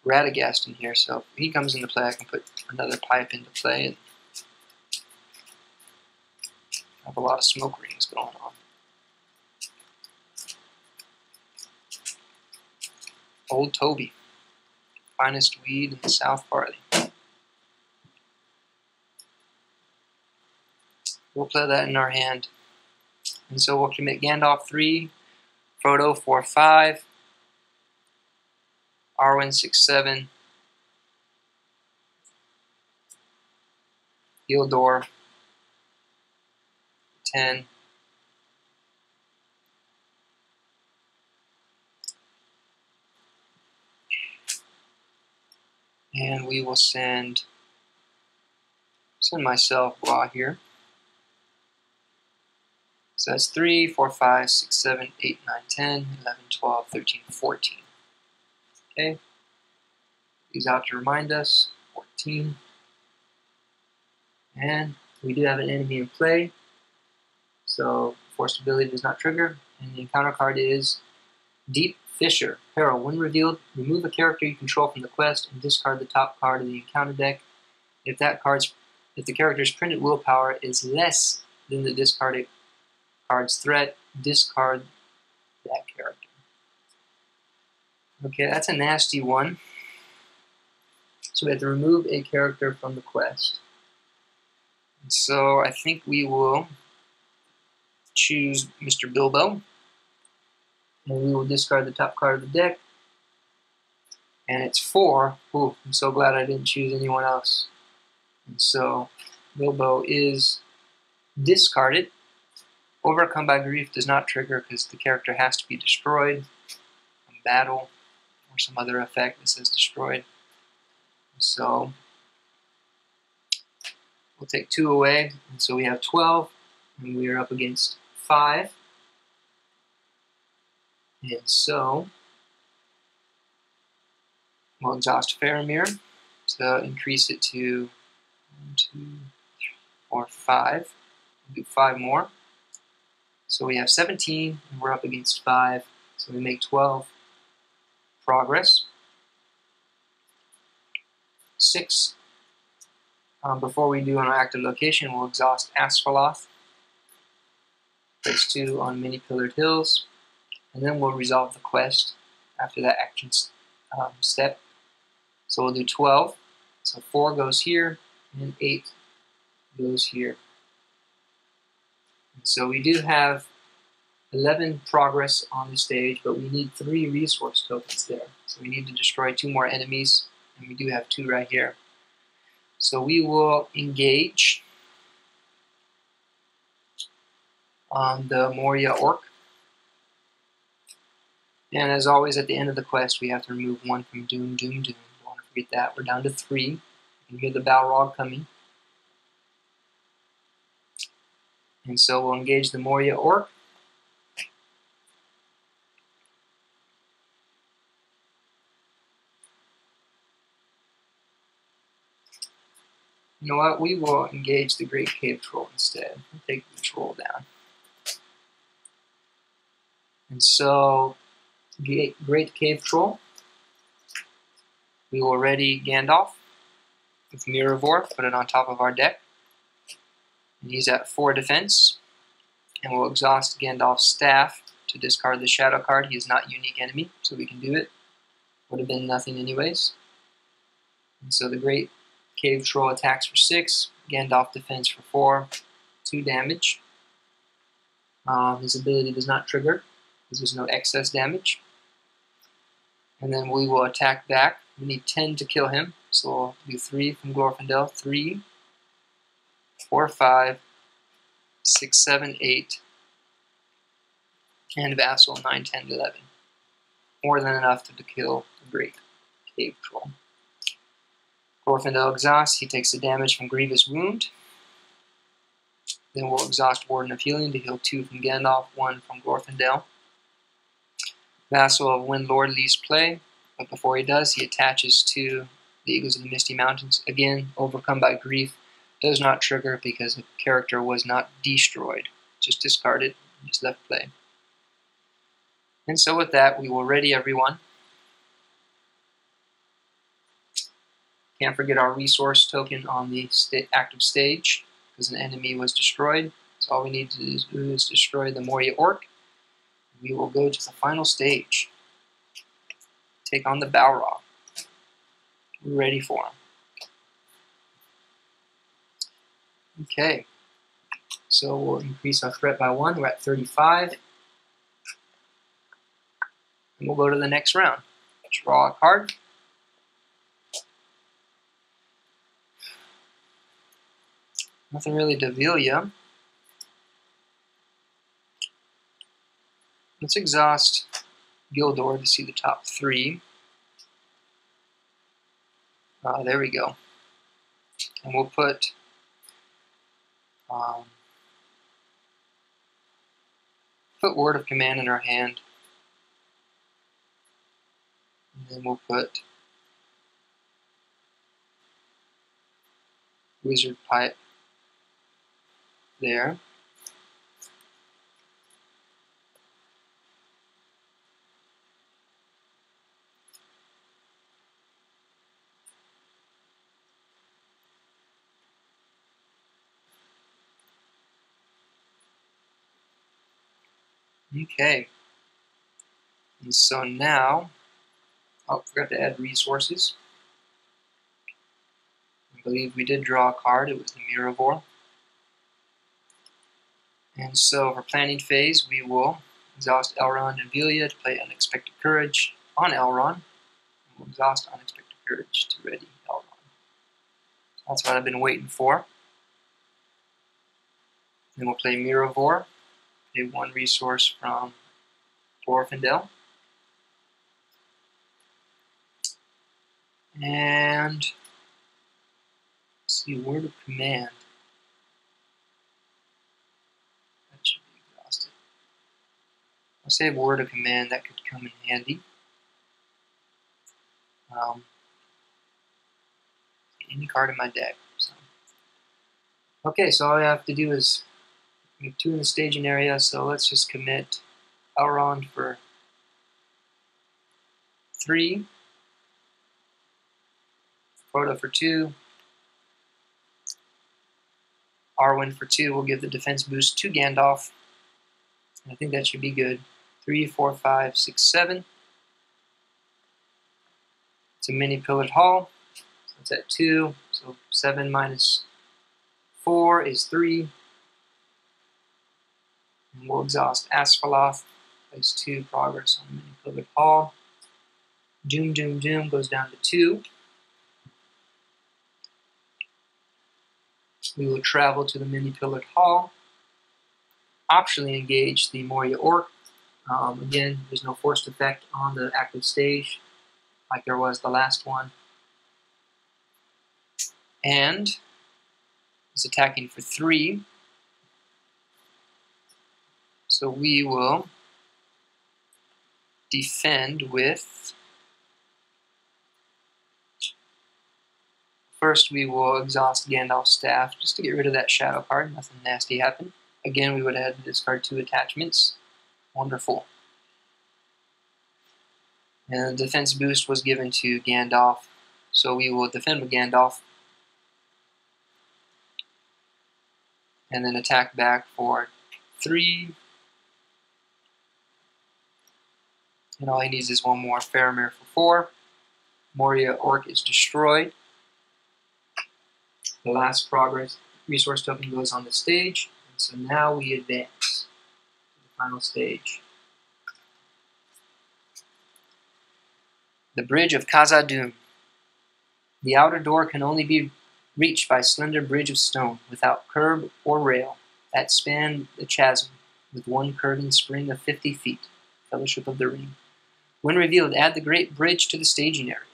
Radagast in here, so if he comes into play, I can put another pipe into play and have a lot of smoke rings going on. Old Toby, finest weed in the South Barley. We'll play that in our hand. And so we'll commit Gandalf 3, Frodo 4-5, Arwen 6-7, Gildor 10, And we will send myself Gwaihir. So that's 3, 4, 5, 6, 7, 8, 9, 10, 11, 12, 13, 14. Okay. These out to remind us. 14. And we do have an enemy in play. So forced ability does not trigger. And the encounter card is Deep Fissure. Peril. When revealed, remove a character you control from the quest and discard the top card of the encounter deck. If the character's printed willpower is less than the discarded card's threat, discard that character. Okay, that's a nasty one. So we have to remove a character from the quest. And so I think we will choose Mr. Bilbo. And we will discard the top card of the deck. And it's 4. Ooh, I'm so glad I didn't choose anyone else. And so Bilbo is discarded. Overcome by Grief does not trigger because the character has to be destroyed from battle or some other effect that says destroyed. So we'll take 2 away, and so we have 12, and we are up against 5. And so we'll exhaust Faramir to increase it to 1, 2, 3, 4, 5. We'll do 5 more. So we have 17, and we're up against 5, so we make 12 progress. 6. Before we do an active location, we'll exhaust Asphalloth. Place 2 on many pillared hills, and then we'll resolve the quest after that action step. So we'll do 12. So 4 goes here, and 8 goes here. And so we do have 11 progress on the stage, but we need 3 resource tokens there. So we need to destroy 2 more enemies, and we do have 2 right here. So we will engage on the Moria Orc. And as always, at the end of the quest, we have to remove 1 from Doom, Doom, Doom. Don't want to forget that. We're down to 3. You can hear the Balrog coming. And so we'll engage the Moria Orc. You know what? We will engage the Great Cave Troll instead. We'll take the troll down. And so, Great Cave Troll. We will ready Gandalf with Mirrorvor, put it on top of our deck. And he's at 4 defense. And we'll exhaust Gandalf's staff to discard the shadow card. He is not unique enemy, so we can do it. Would have been nothing anyways. And so the Great Cave Troll attacks for 6, Gandalf defends for 4, 2 damage. His ability does not trigger, because there's no excess damage. And then we will attack back. We need 10 to kill him, so we'll do 3 from Glorfindel. 3, 4, 5, 6, 7, 8, and Vassal 9, 10, 11. More than enough to kill the Great Cave Troll. Glorfindel exhausts, he takes the damage from Grievous Wound. Then we'll exhaust Warden of Healing to heal 2 from Gandalf, 1 from Glorfindel. Vassal of Windlord leaves play, but before he does, he attaches to the Eagles of the Misty Mountains. Again, Overcome by Grief does not trigger because the character was not destroyed, just discarded, just left play. And so with that, we will ready everyone. Can't forget our resource token on the active stage, because an enemy was destroyed. So all we need to do is destroy the Moria Orc. We will go to the final stage. Take on the Balrog. We're ready for him. Okay, so we'll increase our threat by 1. We're at 35. And we'll go to the next round. Draw a card. Nothing really to reveal yet. Let's exhaust Gildor to see the top 3. There we go. And we'll put word of command in our hand. And then we'll put wizard pipe there. Okay. And so now, I forgot to add resources. I believe we did draw a card. It was the Miravor. And so for planning phase, we will exhaust Elrond and Velia to play Unexpected Courage on Elrond. And we'll exhaust Unexpected Courage to ready Elrond. That's what I've been waiting for. Then we'll play Miravor. Pay one resource from Glorfindel. And let's see, word of command. That should be exhausted. I'll save word of command, that could come in handy. Any card in my deck. So. Okay, so all I have to do is we have 2 in the staging area, so let's just commit Elrond for 3, Frodo for 2, Arwen for 2. We'll give the defense boost to Gandalf. And I think that should be good. 3, 4, 5, 6, 7. It's a mini pillared hall. So it's at 2. So 7 minus 4 is 3. And we'll exhaust Asphalloth. Place 2 progress on the mini pillared hall. Doom, Doom, Doom goes down to 2. We will travel to the mini pillared hall. Optionally engage the Moria Orc. Again, there's no forced effect on the active stage like there was the last one. And is attacking for 3. So we will defend with... First, we will exhaust Gandalf's staff just to get rid of that shadow card. Nothing nasty happened. Again, we would have had to discard 2 attachments. Wonderful. And the defense boost was given to Gandalf. So we will defend with Gandalf. And then attack back for 3. And all he needs is 1 more Faramir for 4. Moria Orc is destroyed. The last progress resource token goes on the stage. And so now we advance to the final stage. The Bridge of Khazad-dum. The outer door can only be reached by a slender bridge of stone, without curb or rail, that span the chasm, with one curving spring of 50 feet. Fellowship of the Ring. When revealed, add the Great Bridge to the staging area.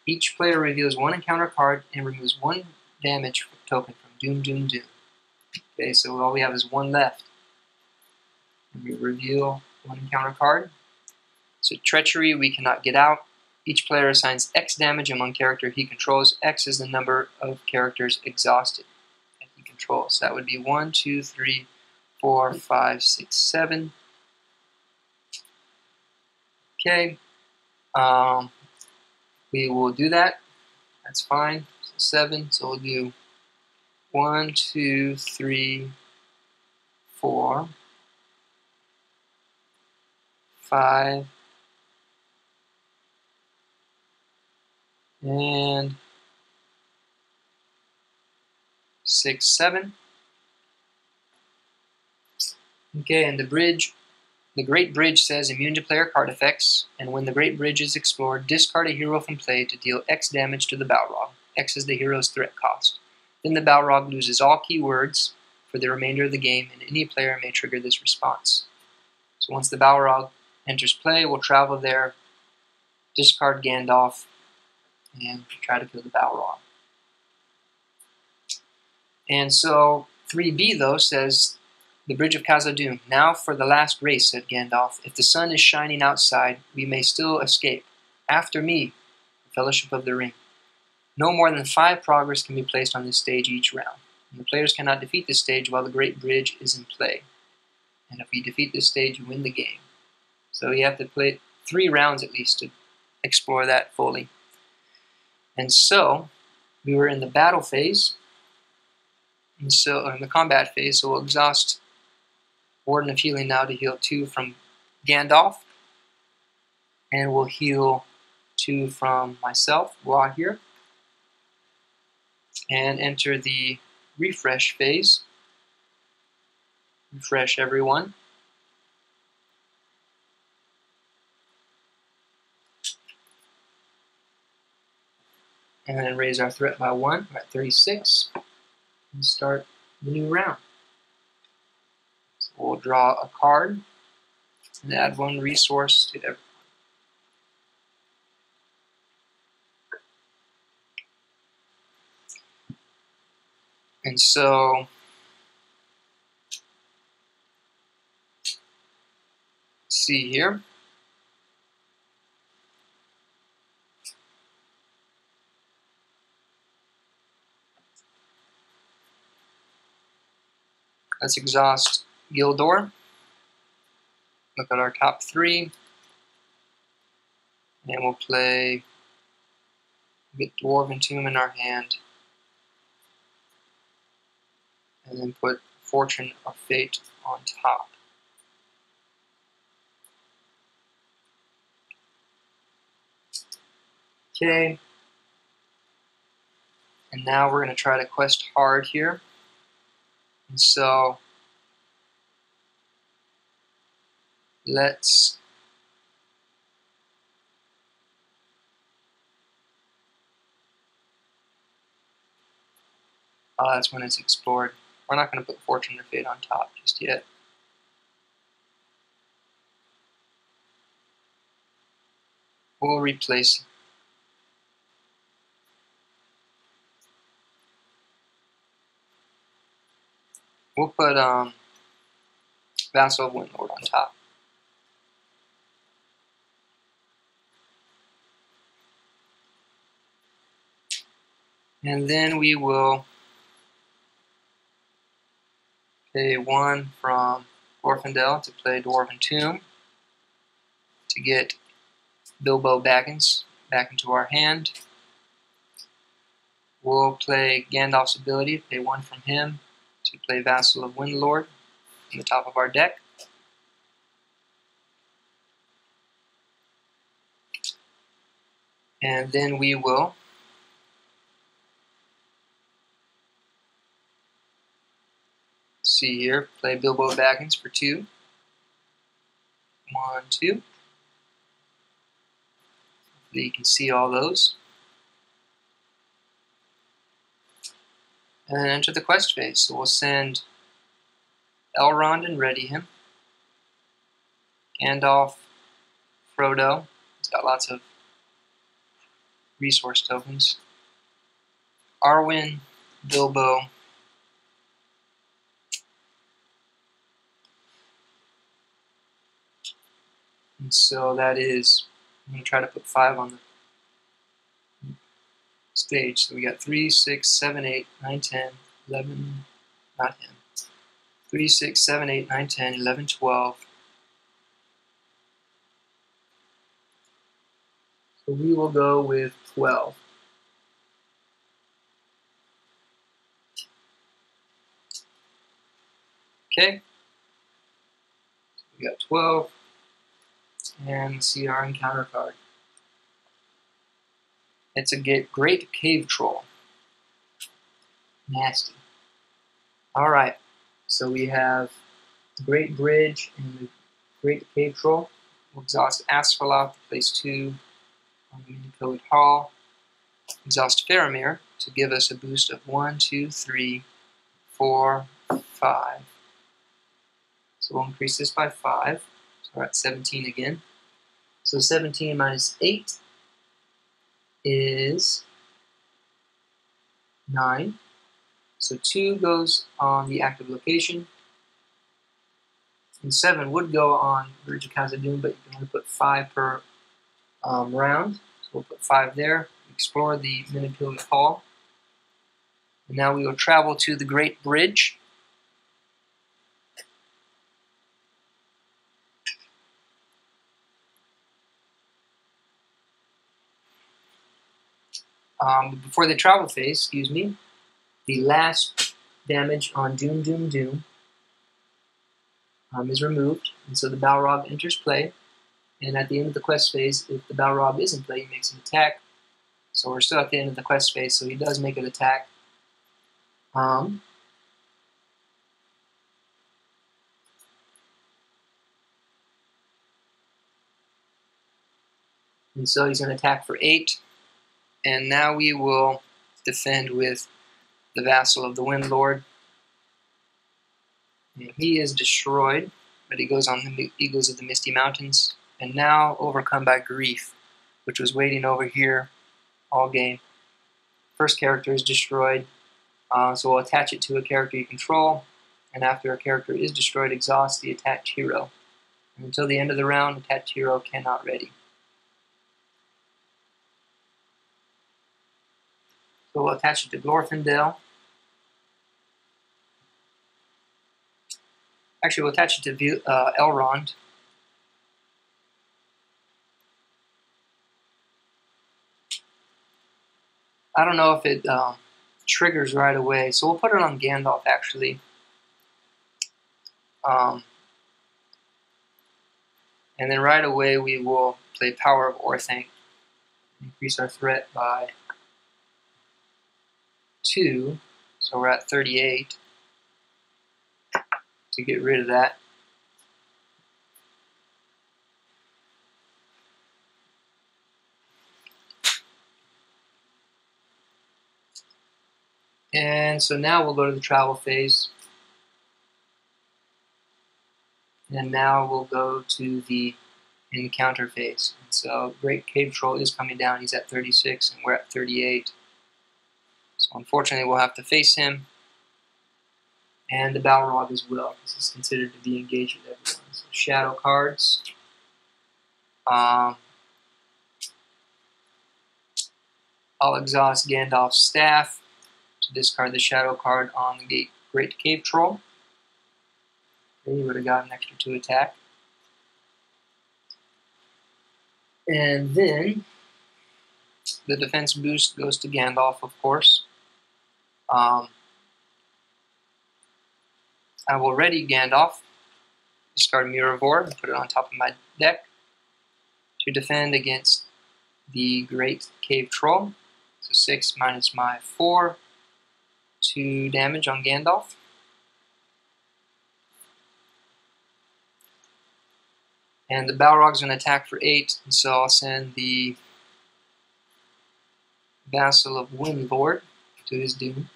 Each player reveals 1 encounter card and removes 1 damage token from Doom, Doom, Doom. Okay, so all we have is 1 left. And we reveal 1 encounter card. So Treachery, we cannot get out. Each player assigns X damage among character he controls. X is the number of characters exhausted that he controls. So that would be 1, 2, 3, 4, 5, 6, 7. Okay. We will do that. That's fine. So 7. So we'll do 1, 2, 3, 4, 5, and 6, 7. Okay, and the bridge, the Great Bridge says immune to player card effects, and when the Great Bridge is explored, discard a hero from play to deal X damage to the Balrog. X is the hero's threat cost. Then the Balrog loses all keywords for the remainder of the game, and any player may trigger this response. So once the Balrog enters play, we'll travel there, discard Gandalf, and try to kill the Balrog. And so 3b, though, says, the Bridge of Khazad-dum. Now for the last race, said Gandalf. If the sun is shining outside, we may still escape. After me, the Fellowship of the Ring. No more than 5 progress can be placed on this stage each round. And the players cannot defeat this stage while the Great Bridge is in play. And if you defeat this stage, you win the game. So you have to play 3 rounds at least to explore that fully. And so, we were in the battle phase, and so in the combat phase, so we'll exhaust Warden of Healing now to heal 2 from Gandalf, and we'll heal 2 from myself, Gwaihir, and enter the refresh phase. Refresh everyone. And then raise our threat by 1. We're at 36. And start the new round. So we'll draw a card and add 1 resource to every. And so see here. Let's exhaust Gildor. Look at our top 3. And we'll play, get Dwarven Tomb in our hand. And then put Fortune or Fate on top. Okay. And now we're going to try to quest hard here. And so let's that's when it's explored. We're not going to put Fortune or Fate on top just yet. We'll replace. We'll put Vassal of Windlord on top. And then we will pay 1 from Glorfindel to play Dwarven Tomb to get Bilbo Baggins back into our hand. We'll play Gandalf's ability, pay 1 from him to play Vassal of Windlord on the top of our deck. And then we will see here, play Bilbo Baggins for 2. 1, 2. Hopefully you can see all those. And then enter the quest phase. So we'll send Elrond and ready him. Gandalf, Frodo. He's got lots of resource tokens. Arwen, Bilbo. And so that is, I'm going to try to put 5 on the stage. So we got 3, 6, 7, 8, 9, 10, 11, not him. 3, 6, 7, 8, 9, 10, 11, 12. So we will go with 12. Okay. So we got 12. And see our encounter card. It's a great cave troll. Nasty. Alright, so we have the Great Bridge and the Great Cave Troll. We'll exhaust Asphalot to place 2 on the Mini-Pillared Hall. Exhaust Faramir to give us a boost of 1, 2, 3, 4, 5. So we'll increase this by 5. So we're at 17 again. So 17 minus 8 is 9. So 2 goes on the active location, and 7 would go on Bridge of Khazad-dum, but you can only put 5 per round. So we'll put 5 there. Explore the Manipulative Hall. And now we will travel to the Great Bridge. Before the travel phase, the last damage on Doom Doom Doom is removed, and so the Balrog enters play. And at the end of the quest phase, if the Balrog is in play, he makes an attack. So we're still at the end of the quest phase, so he does make an attack. And so he's going to attack for 8. And now we will defend with the Vassal of the Wind Lord. And he is destroyed, but he goes on the Eagles of the Misty Mountains. And now overcome by grief, which was waiting over here all game. First character is destroyed, so we'll attach it to a character you control. And after a character is destroyed, exhaust the attached hero. And until the end of the round, attached hero cannot ready. So we'll attach it to Glorfindel. Actually, we'll attach it to Elrond. I don't know if it triggers right away, so we'll put it on Gandalf, actually. And then right away we will play Power of Orthanc. Increase our threat by 2, so we're at 38 to get rid of that. And so now we'll go to the travel phase. And now we'll go to the encounter phase. And so Great Cave Troll is coming down. He's at 36 and we're at 38. So unfortunately we'll have to face him. And the Balrog as well. This is considered to be engaged with everyone. So shadow cards. I'll exhaust Gandalf's staff to discard the shadow card on the Great Cave Troll. Okay, he would have got an extra 2 attack. And then the defense boost goes to Gandalf, of course. I will ready Gandalf, discard Mirror and put it on top of my deck to defend against the Great Cave Troll. So 6 minus my 4, 2 damage on Gandalf. And the Balrog's going to attack for 8, and so I'll send the Vassal of Wind Lord to his doom.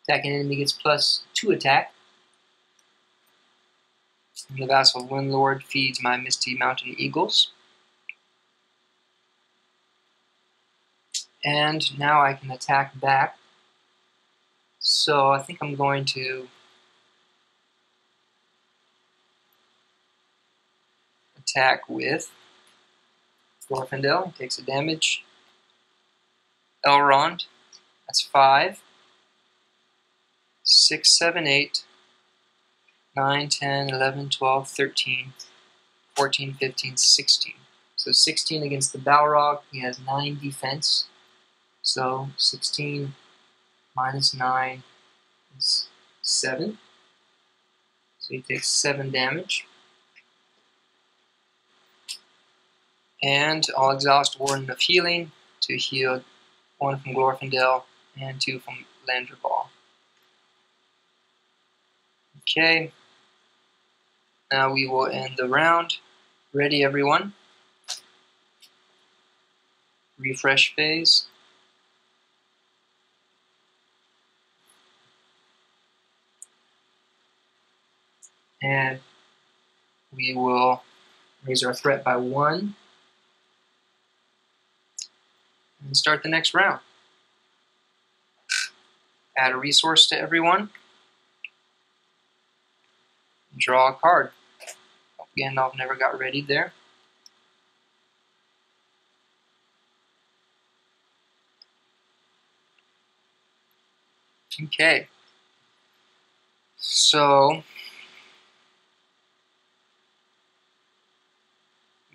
Attacking enemy gets +2 attack. And the Vassal of Wind Lord feeds my Misty Mountain Eagles. And now I can attack back. So I think I'm going to attack with Glorfindel. He takes a damage. Elrond, that's 5. 6, 7, 8, 9, 10, 11, 12, 13, 14, 15, 16. So 16 against the Balrog. He has 9 defense. So 16 minus 9 is 7. So he takes 7 damage. And I'll exhaust Warden of Healing to heal 1 from Glorfindel and 2 from Landrabal. Okay, now we will end the round. Ready, everyone? Refresh phase. And we will raise our threat by 1. and start the next round. Add a resource to everyone. Draw a card. Gandalf never got readied there. Okay. So,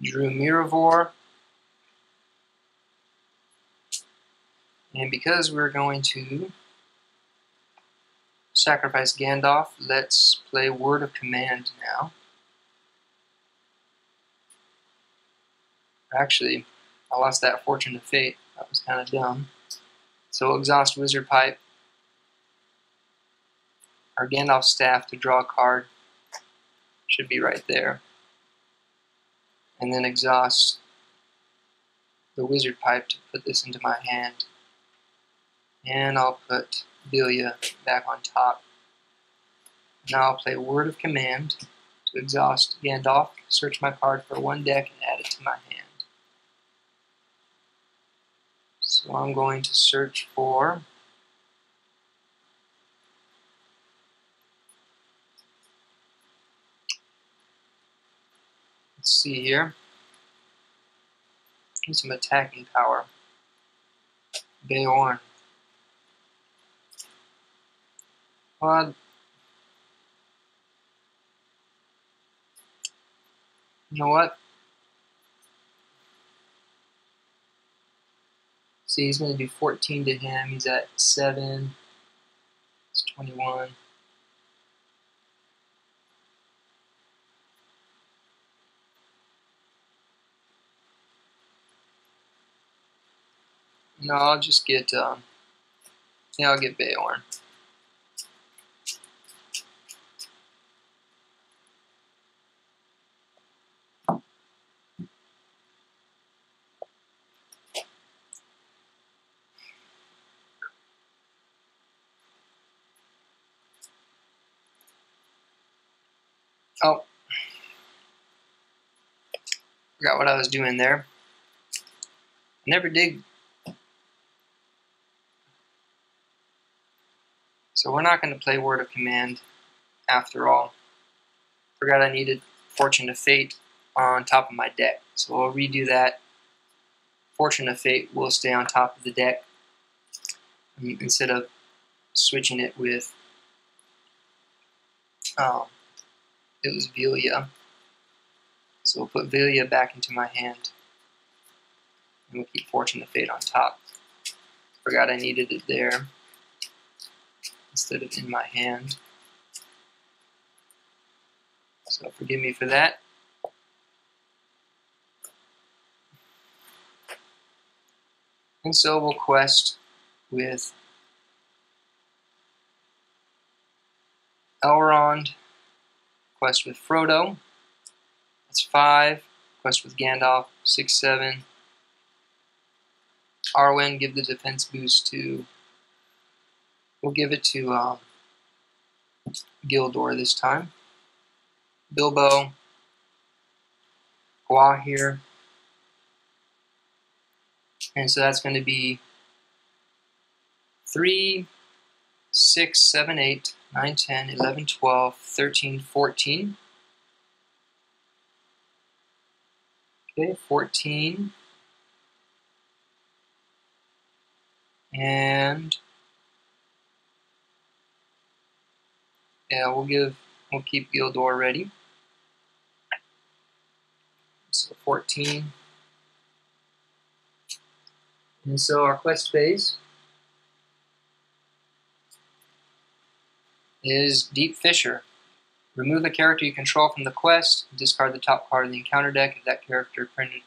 drew Miravor. And because we're going to sacrifice Gandalf, let's play Word of Command now. Actually, I lost that Fortune of Fate. That was kind of dumb. So exhaust Wizard Pipe. Our Gandalf staff to draw a card should be right there. And then exhaust the Wizard Pipe to put this into my hand. And I'll put Vilya back on top. Now I'll play Word of Command to exhaust Gandalf, search my card for one deck, and add it to my hand. So I'm going to search for let's see here. Get some attacking power. Beorn. Well, you know what? See, he's going to do 14 to him. He's at 7. It's 21. No, I'll just get, I'll get Beorn. Oh, forgot what I was doing there. Never did. So we're not going to play Word of Command after all. Forgot I needed Fortune of Fate on top of my deck. So we'll redo that. Fortune of Fate will stay on top of the deck instead of switching it with it was Vilya. So we'll put Vilya back into my hand. And we'll keep Fortune of Fate on top. Forgot I needed it there instead of in my hand. So forgive me for that. And so we'll quest with Elrond, quest with Frodo, that's 5, quest with Gandalf, 6, 7. Arwen, give the defense boost to, we'll give it to Gildor this time. Bilbo, Gwaihir, and so that's going to be 3, 6, 7, 8, 9, 10, 11, 12, 13, 14. Okay, 14. And yeah, we'll keep Gildor ready. So 14. And so our quest phase is Deep Fissure. Remove a character you control from the quest, discard the top card of the encounter deck. If that character printed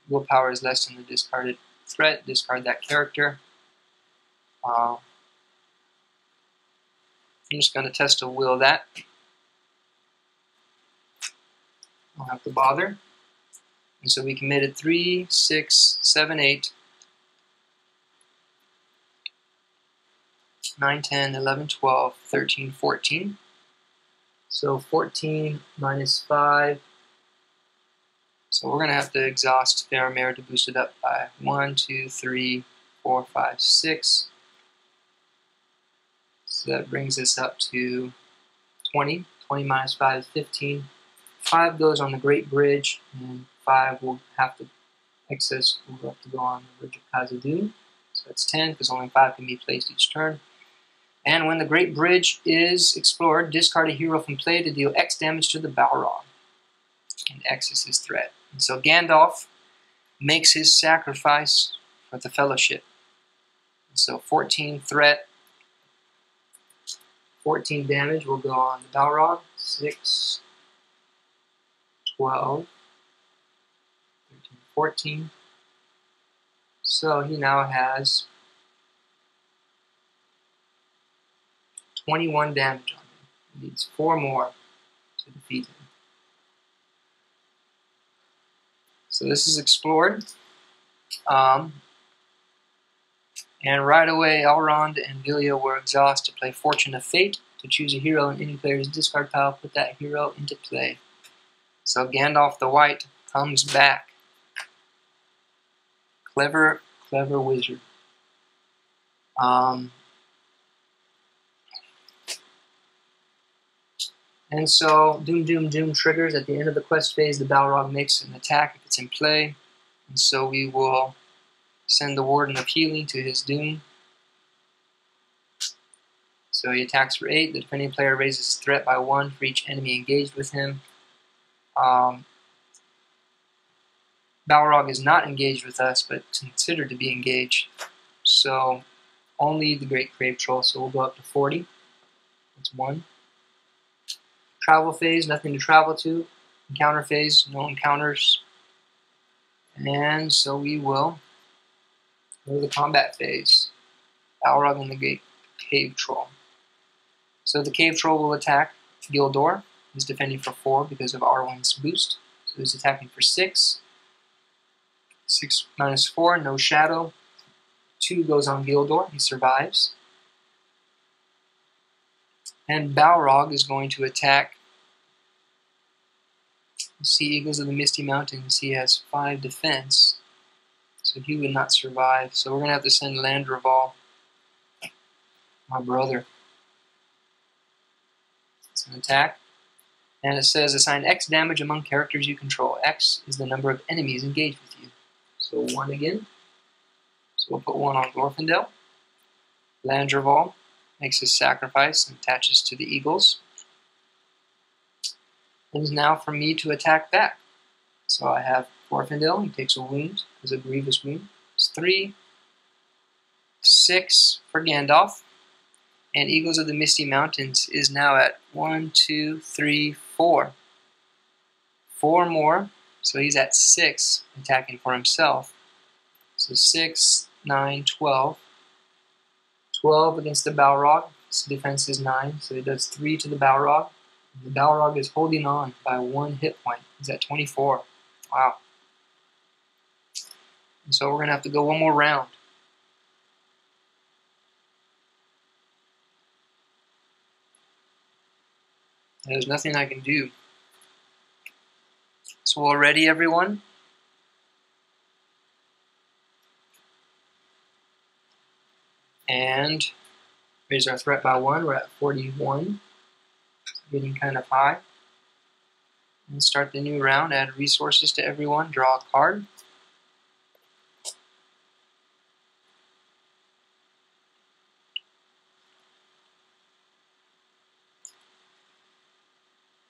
willpower is less than the discarded threat, discard that character. I'm just going to test a will that. I don't have to bother. And so we committed 3, 6, 7, 8, 9, 10, 11, 12, 13, 14. So 14 minus 5. So we're going to have to exhaust Faramir to boost it up by 1, 2, 3, 4, 5, 6. So that brings us up to 20. 20 minus 5 is 15. 5 goes on the Great Bridge, and 5 will have to excess will have to go on the Bridge of Khazad-dum. So that's 10, because only 5 can be placed each turn. And when the Great Bridge is explored, discard a hero from play to deal X damage to the Balrog. And X is his threat. And so Gandalf makes his sacrifice for the Fellowship. And so 14 threat, 14 damage will go on the Balrog. 6, 12, 13, 14. So he now has 21 damage on him. He needs 4 more to defeat him. So this is explored. And right away, Elrond and Vilya were exhausted to play Fortune of Fate to choose a hero in any player's discard pile, put that hero into play. So Gandalf the White comes back. Clever, clever wizard. And so Doom, Doom, Doom triggers. At the end of the quest phase, the Balrog makes an attack if it's in play. And so we will send the Warden of Healing to his Doom. So he attacks for 8. The defending player raises his threat by 1 for each enemy engaged with him. Balrog is not engaged with us, but considered to be engaged. So only the Great Crave Troll. So we'll go up to 40. That's 1. Travel phase, nothing to travel to. Encounter phase, no encounters. And so we will go to the combat phase. Balrog and the Great Cave Troll. So the Cave Troll will attack Gildor. He's defending for 4 because of Arwen's boost. So he's attacking for 6. 6 minus 4, no shadow. 2 goes on Gildor. He survives. And Balrog is going to attack. You see, Eagles of the Misty Mountains. He has 5 defense. So he would not survive. So we're going to have to send Landreval, my brother. It's an attack. And it says assign X damage among characters you control. X is the number of enemies engaged with you. So 1 again. So we'll put 1 on Glorfindel. Landreval makes his sacrifice and attaches to the Eagles. It is now for me to attack back. So I have Glorfindel. He takes a wound, as a grievous wound. It's 3, 6 for Gandalf. And Eagles of the Misty Mountains is now at 1, 2, 3, 4. 4 more. So he's at 6, attacking for himself. So 6, 9, 12. 12 against the Balrog. His defense is 9, so he does 3 to the Balrog. The Balrog is holding on by 1 hit point. He's at 24. Wow. And so we're going to have to go one more round. There's nothing I can do. So all ready, everyone? And raise our threat by 1. We're at 41. Getting kind of high. And start the new round. Add resources to everyone. Draw a card.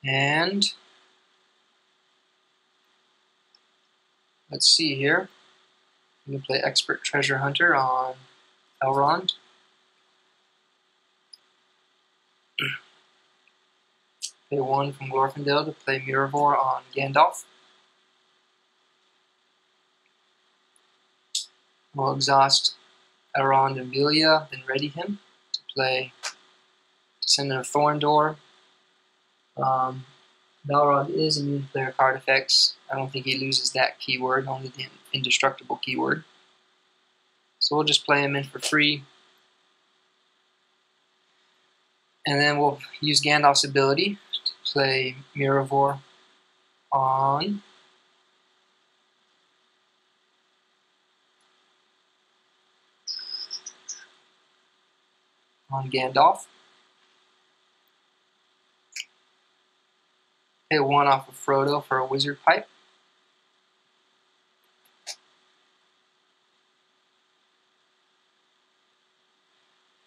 And let's see here. I'm going to play Expert Treasure Hunter on Elrond. Play 1 from Glorfindel to play Miravor on Gandalf. We'll exhaust Elrond and Vilya, then ready him to play Descendant of Thorndor. Balrog is immune to player card effects. I don't think he loses that keyword, only the indestructible keyword. So we'll just play him in for free. And then we'll use Gandalf's ability to play Miravor on on Gandalf. Pay 1 off of Frodo for a wizard pipe.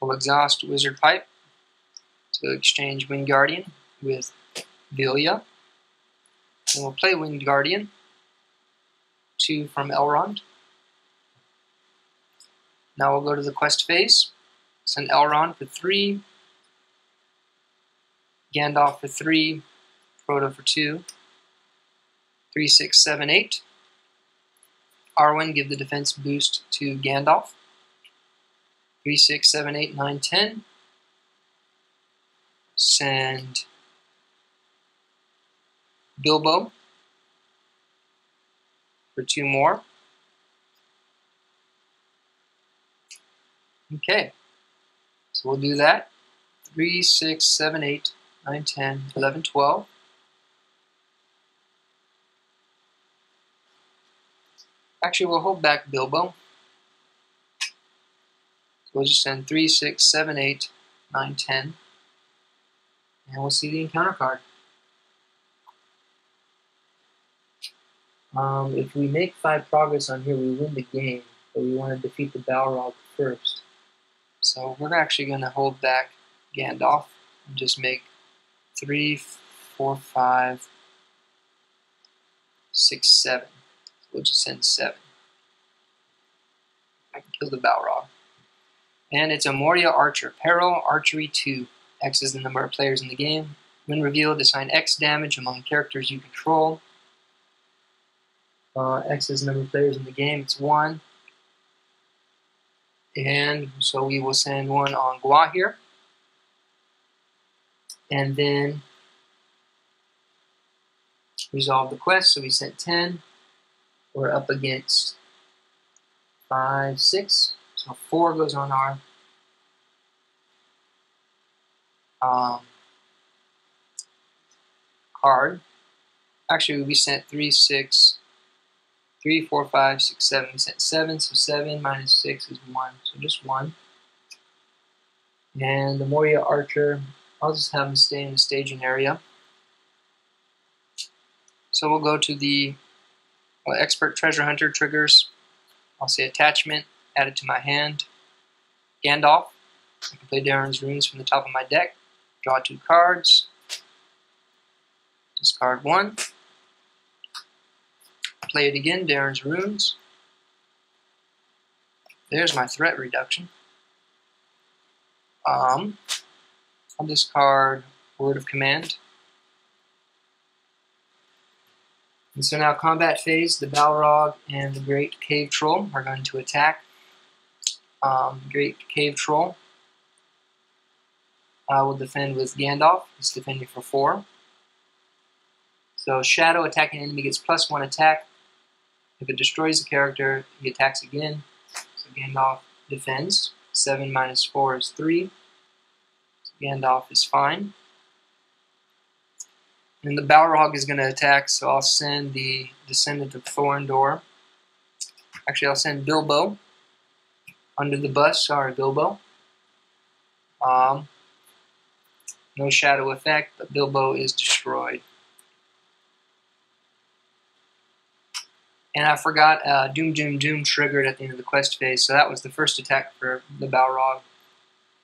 We'll exhaust wizard pipe to exchange Wind Guardian with Vilya. And we'll play Wind Guardian, 2 from Elrond. Now we'll go to the quest phase. Send Elrond for 3, Gandalf for 3, Frodo for 2, 3, 6, 7, 8. Arwen, give the defense boost to Gandalf. 3, 6, 7, 8, 9, 10. Send Bilbo for 2 more. Okay, so we'll do that. 3, 6, 7, 8, 9, 10, 11, 12. Actually, we'll hold back Bilbo. So we'll just send 3, 6, 7, 8, 9, 10. And we'll see the encounter card. If we make 5 progress on here, we win the game, but we want to defeat the Balrog first. So we're actually going to hold back Gandalf and just make 3, 4, 5, 6, 7. So we'll just send 7. I can kill the Balrog. And it's a Moria Archer. Peril, Archery 2. X is the number of players in the game. When revealed, assign X damage among characters you control. X is the number of players in the game. It's 1. And so we will send 1 on Gwaihir. And then resolve the quest. So we sent 10. We're up against 5, 6. So 4 goes on our card. Actually, we sent 3, 6, 3, 4, 5, 6, 7. We sent 7, so 7 minus 6 is 1. So just 1. And the Moria Archer, I'll just have him stay in the staging area. So we'll go to the Expert Treasure Hunter triggers. I'll say attachment, add it to my hand. Gandalf, I can play Darren's Runes from the top of my deck. Draw 2 cards. Discard 1. Play it again, Darren's Runes. There's my threat reduction. I'll discard Word of Command. And so now combat phase, the Balrog and the Great Cave Troll are going to attack. Great Cave Troll will defend with Gandalf. He's defending for 4. So Shadow, attacking enemy, gets +1 attack. If it destroys the character, he attacks again. So Gandalf defends. 7 minus 4 is 3. So Gandalf is fine. And the Balrog is going to attack, so I'll send the Descendant of Thorondor. Actually, I'll send Bilbo under the bus. Sorry, Bilbo. No shadow effect, but Bilbo is destroyed. And I forgot Doom Doom Doom triggered at the end of the quest phase, so that was the first attack for the Balrog.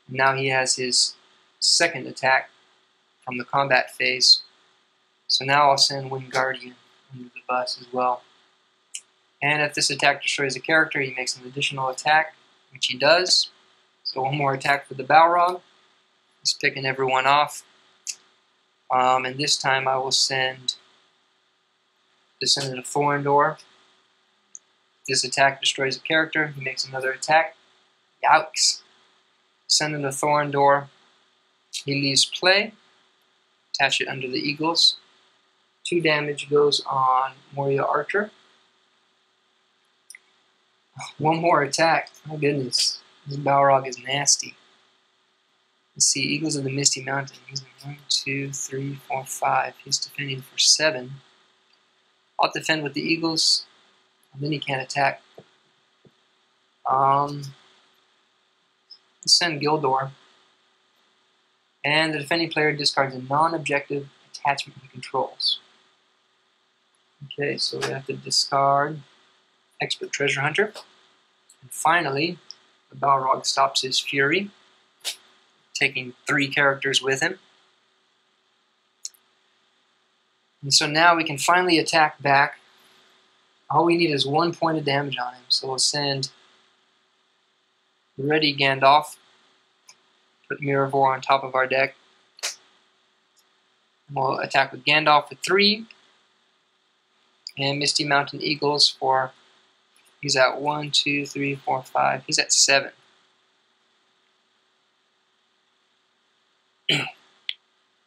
And now he has his second attack from the combat phase. So now I'll send Wind Guardian under the bus as well. And if this attack destroys a character, he makes an additional attack, which he does. So 1 more attack for the Balrog. He's picking everyone off. And this time I will send Descendant of Thorondor. This attack destroys a character. He makes another attack. Yikes. Descendant of Thorondor. He leaves play. Attach it under the Eagles. 2 damage goes on Moria Archer. 1 more attack. My goodness. This Balrog is nasty. Let's see. Eagles of the Misty Mountain. He's 1, 2, 3, 4, 5. He's defending for 7. I'll defend with the Eagles. And then he can't attack. Let's send Gildor. And the defending player discards a non-objective attachment he controls. Okay, so we have to discard Expert Treasure Hunter. And finally, the Balrog stops his fury, taking 3 characters with him. And so now we can finally attack back. All we need is 1 point of damage on him. So we'll send Ready Gandalf, put Mirrorvor on top of our deck. We'll attack with Gandalf for 3. And Misty Mountain Eagles for, he's at 1, 2, 3, 4, 5. He's at 7.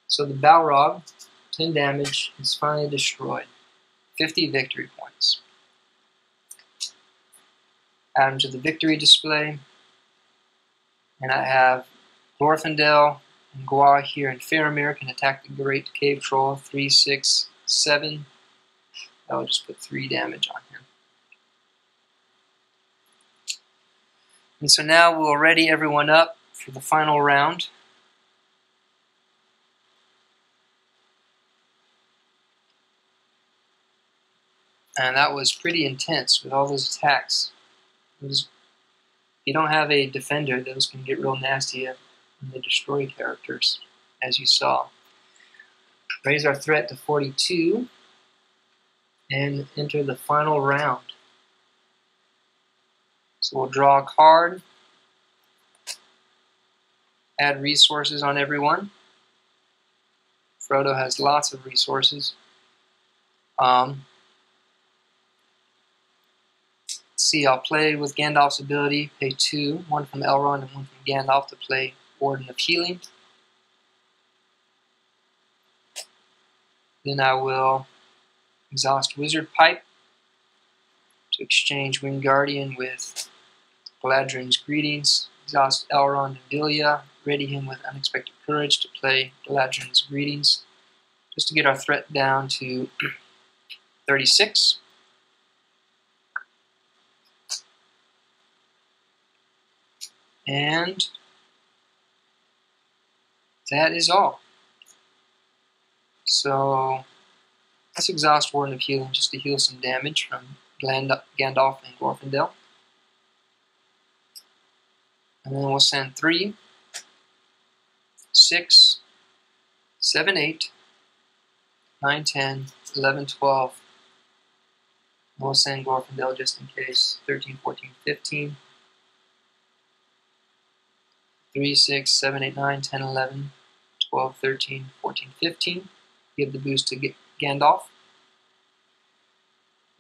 So the Balrog, 10 damage, is finally destroyed. 50 victory points. Add him to the victory display. And I have Glorfindel and Gwaihir and Faramir can attack the Great Cave Troll. 3, 6, 7. I'll just put 3 damage on him. And so now we'll ready everyone up for the final round. And that was pretty intense with all those attacks. If you don't have a defender, those can get real nasty when they destroy characters, as you saw. Raise our threat to 42 and enter the final round. So we'll draw a card, add resources on everyone. Frodo has lots of resources. See, I'll play with Gandalf's ability, pay 2, 1 from Elrond and 1 from Gandalf to play Warden of Healing. Then I will exhaust Wizard Pipe to exchange Wingardium with Galadrin's Greetings, exhaust Elrond and Vilya, ready him with Unexpected Courage to play Galadrin's Greetings, just to get our threat down to 36. And that is all. So let's exhaust Warden of Healing just to heal some damage from Gandalf and Glorfindel. And then we'll send 3, 6, 7, 8, 9, 10, 11, 12. And we'll send Glorfindel just in case. 13, 14, 15. 3, 6, 7, 8, 9, 10, 11, 12, 13, 14, 15. Give the boost to Gandalf.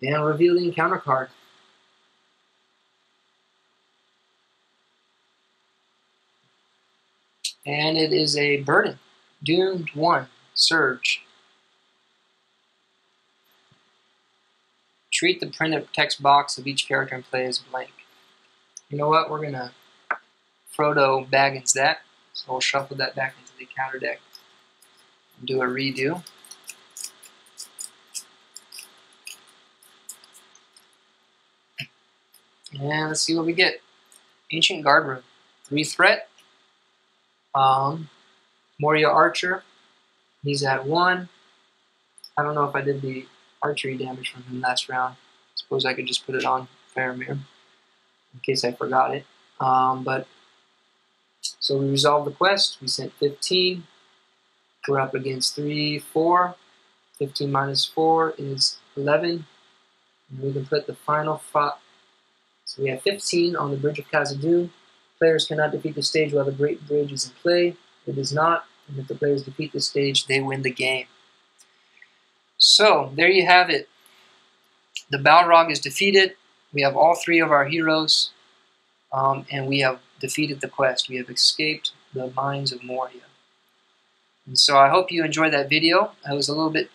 And reveal the encounter card. And it is a Burden. Doomed 1. Surge. Treat the printed text box of each character in play as blank. You know what? We're going to Frodo Baggins that. So we'll shuffle that back into the counter deck and do a redo. And let's see what we get. Ancient Guard Room. 3 threat. Moria Archer. He's at 1. I don't know if I did the archery damage from him last round. Suppose I could just put it on Faramir in case I forgot it. So we resolved the quest. We sent 15. We're up against 3, 4. 15 minus 4 is 11. And we can put the final 5. So we have 15 on the Bridge of Khazad-dum. Players cannot defeat the stage while the Great Bridge is in play. It is not. And if the players defeat the stage, they win the game. So there you have it. The Balrog is defeated. We have all 3 of our heroes. And we have defeated the quest. We have escaped the mines of Moria. And so I hope you enjoyed that video. It was a little bit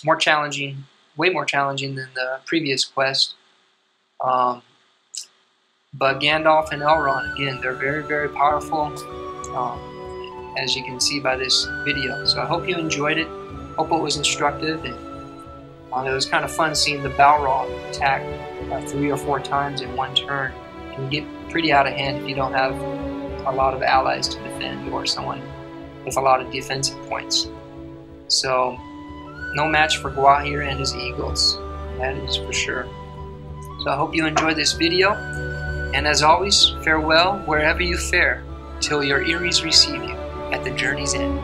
more challenging, way more challenging than the previous quest. But Gandalf and Elrond, again, they're very, very powerful, as you can see by this video. So I hope you enjoyed it. Hope it was instructive. And, it was kind of fun seeing the Balrog attack 3 or 4 times in one turn. It can get pretty out of hand if you don't have a lot of allies to defend or someone with a lot of defensive points. So, no match for Gwaihir and his eagles. That is for sure. So I hope you enjoyed this video. And as always, farewell wherever you fare, till your Eries receive you at the journey's end.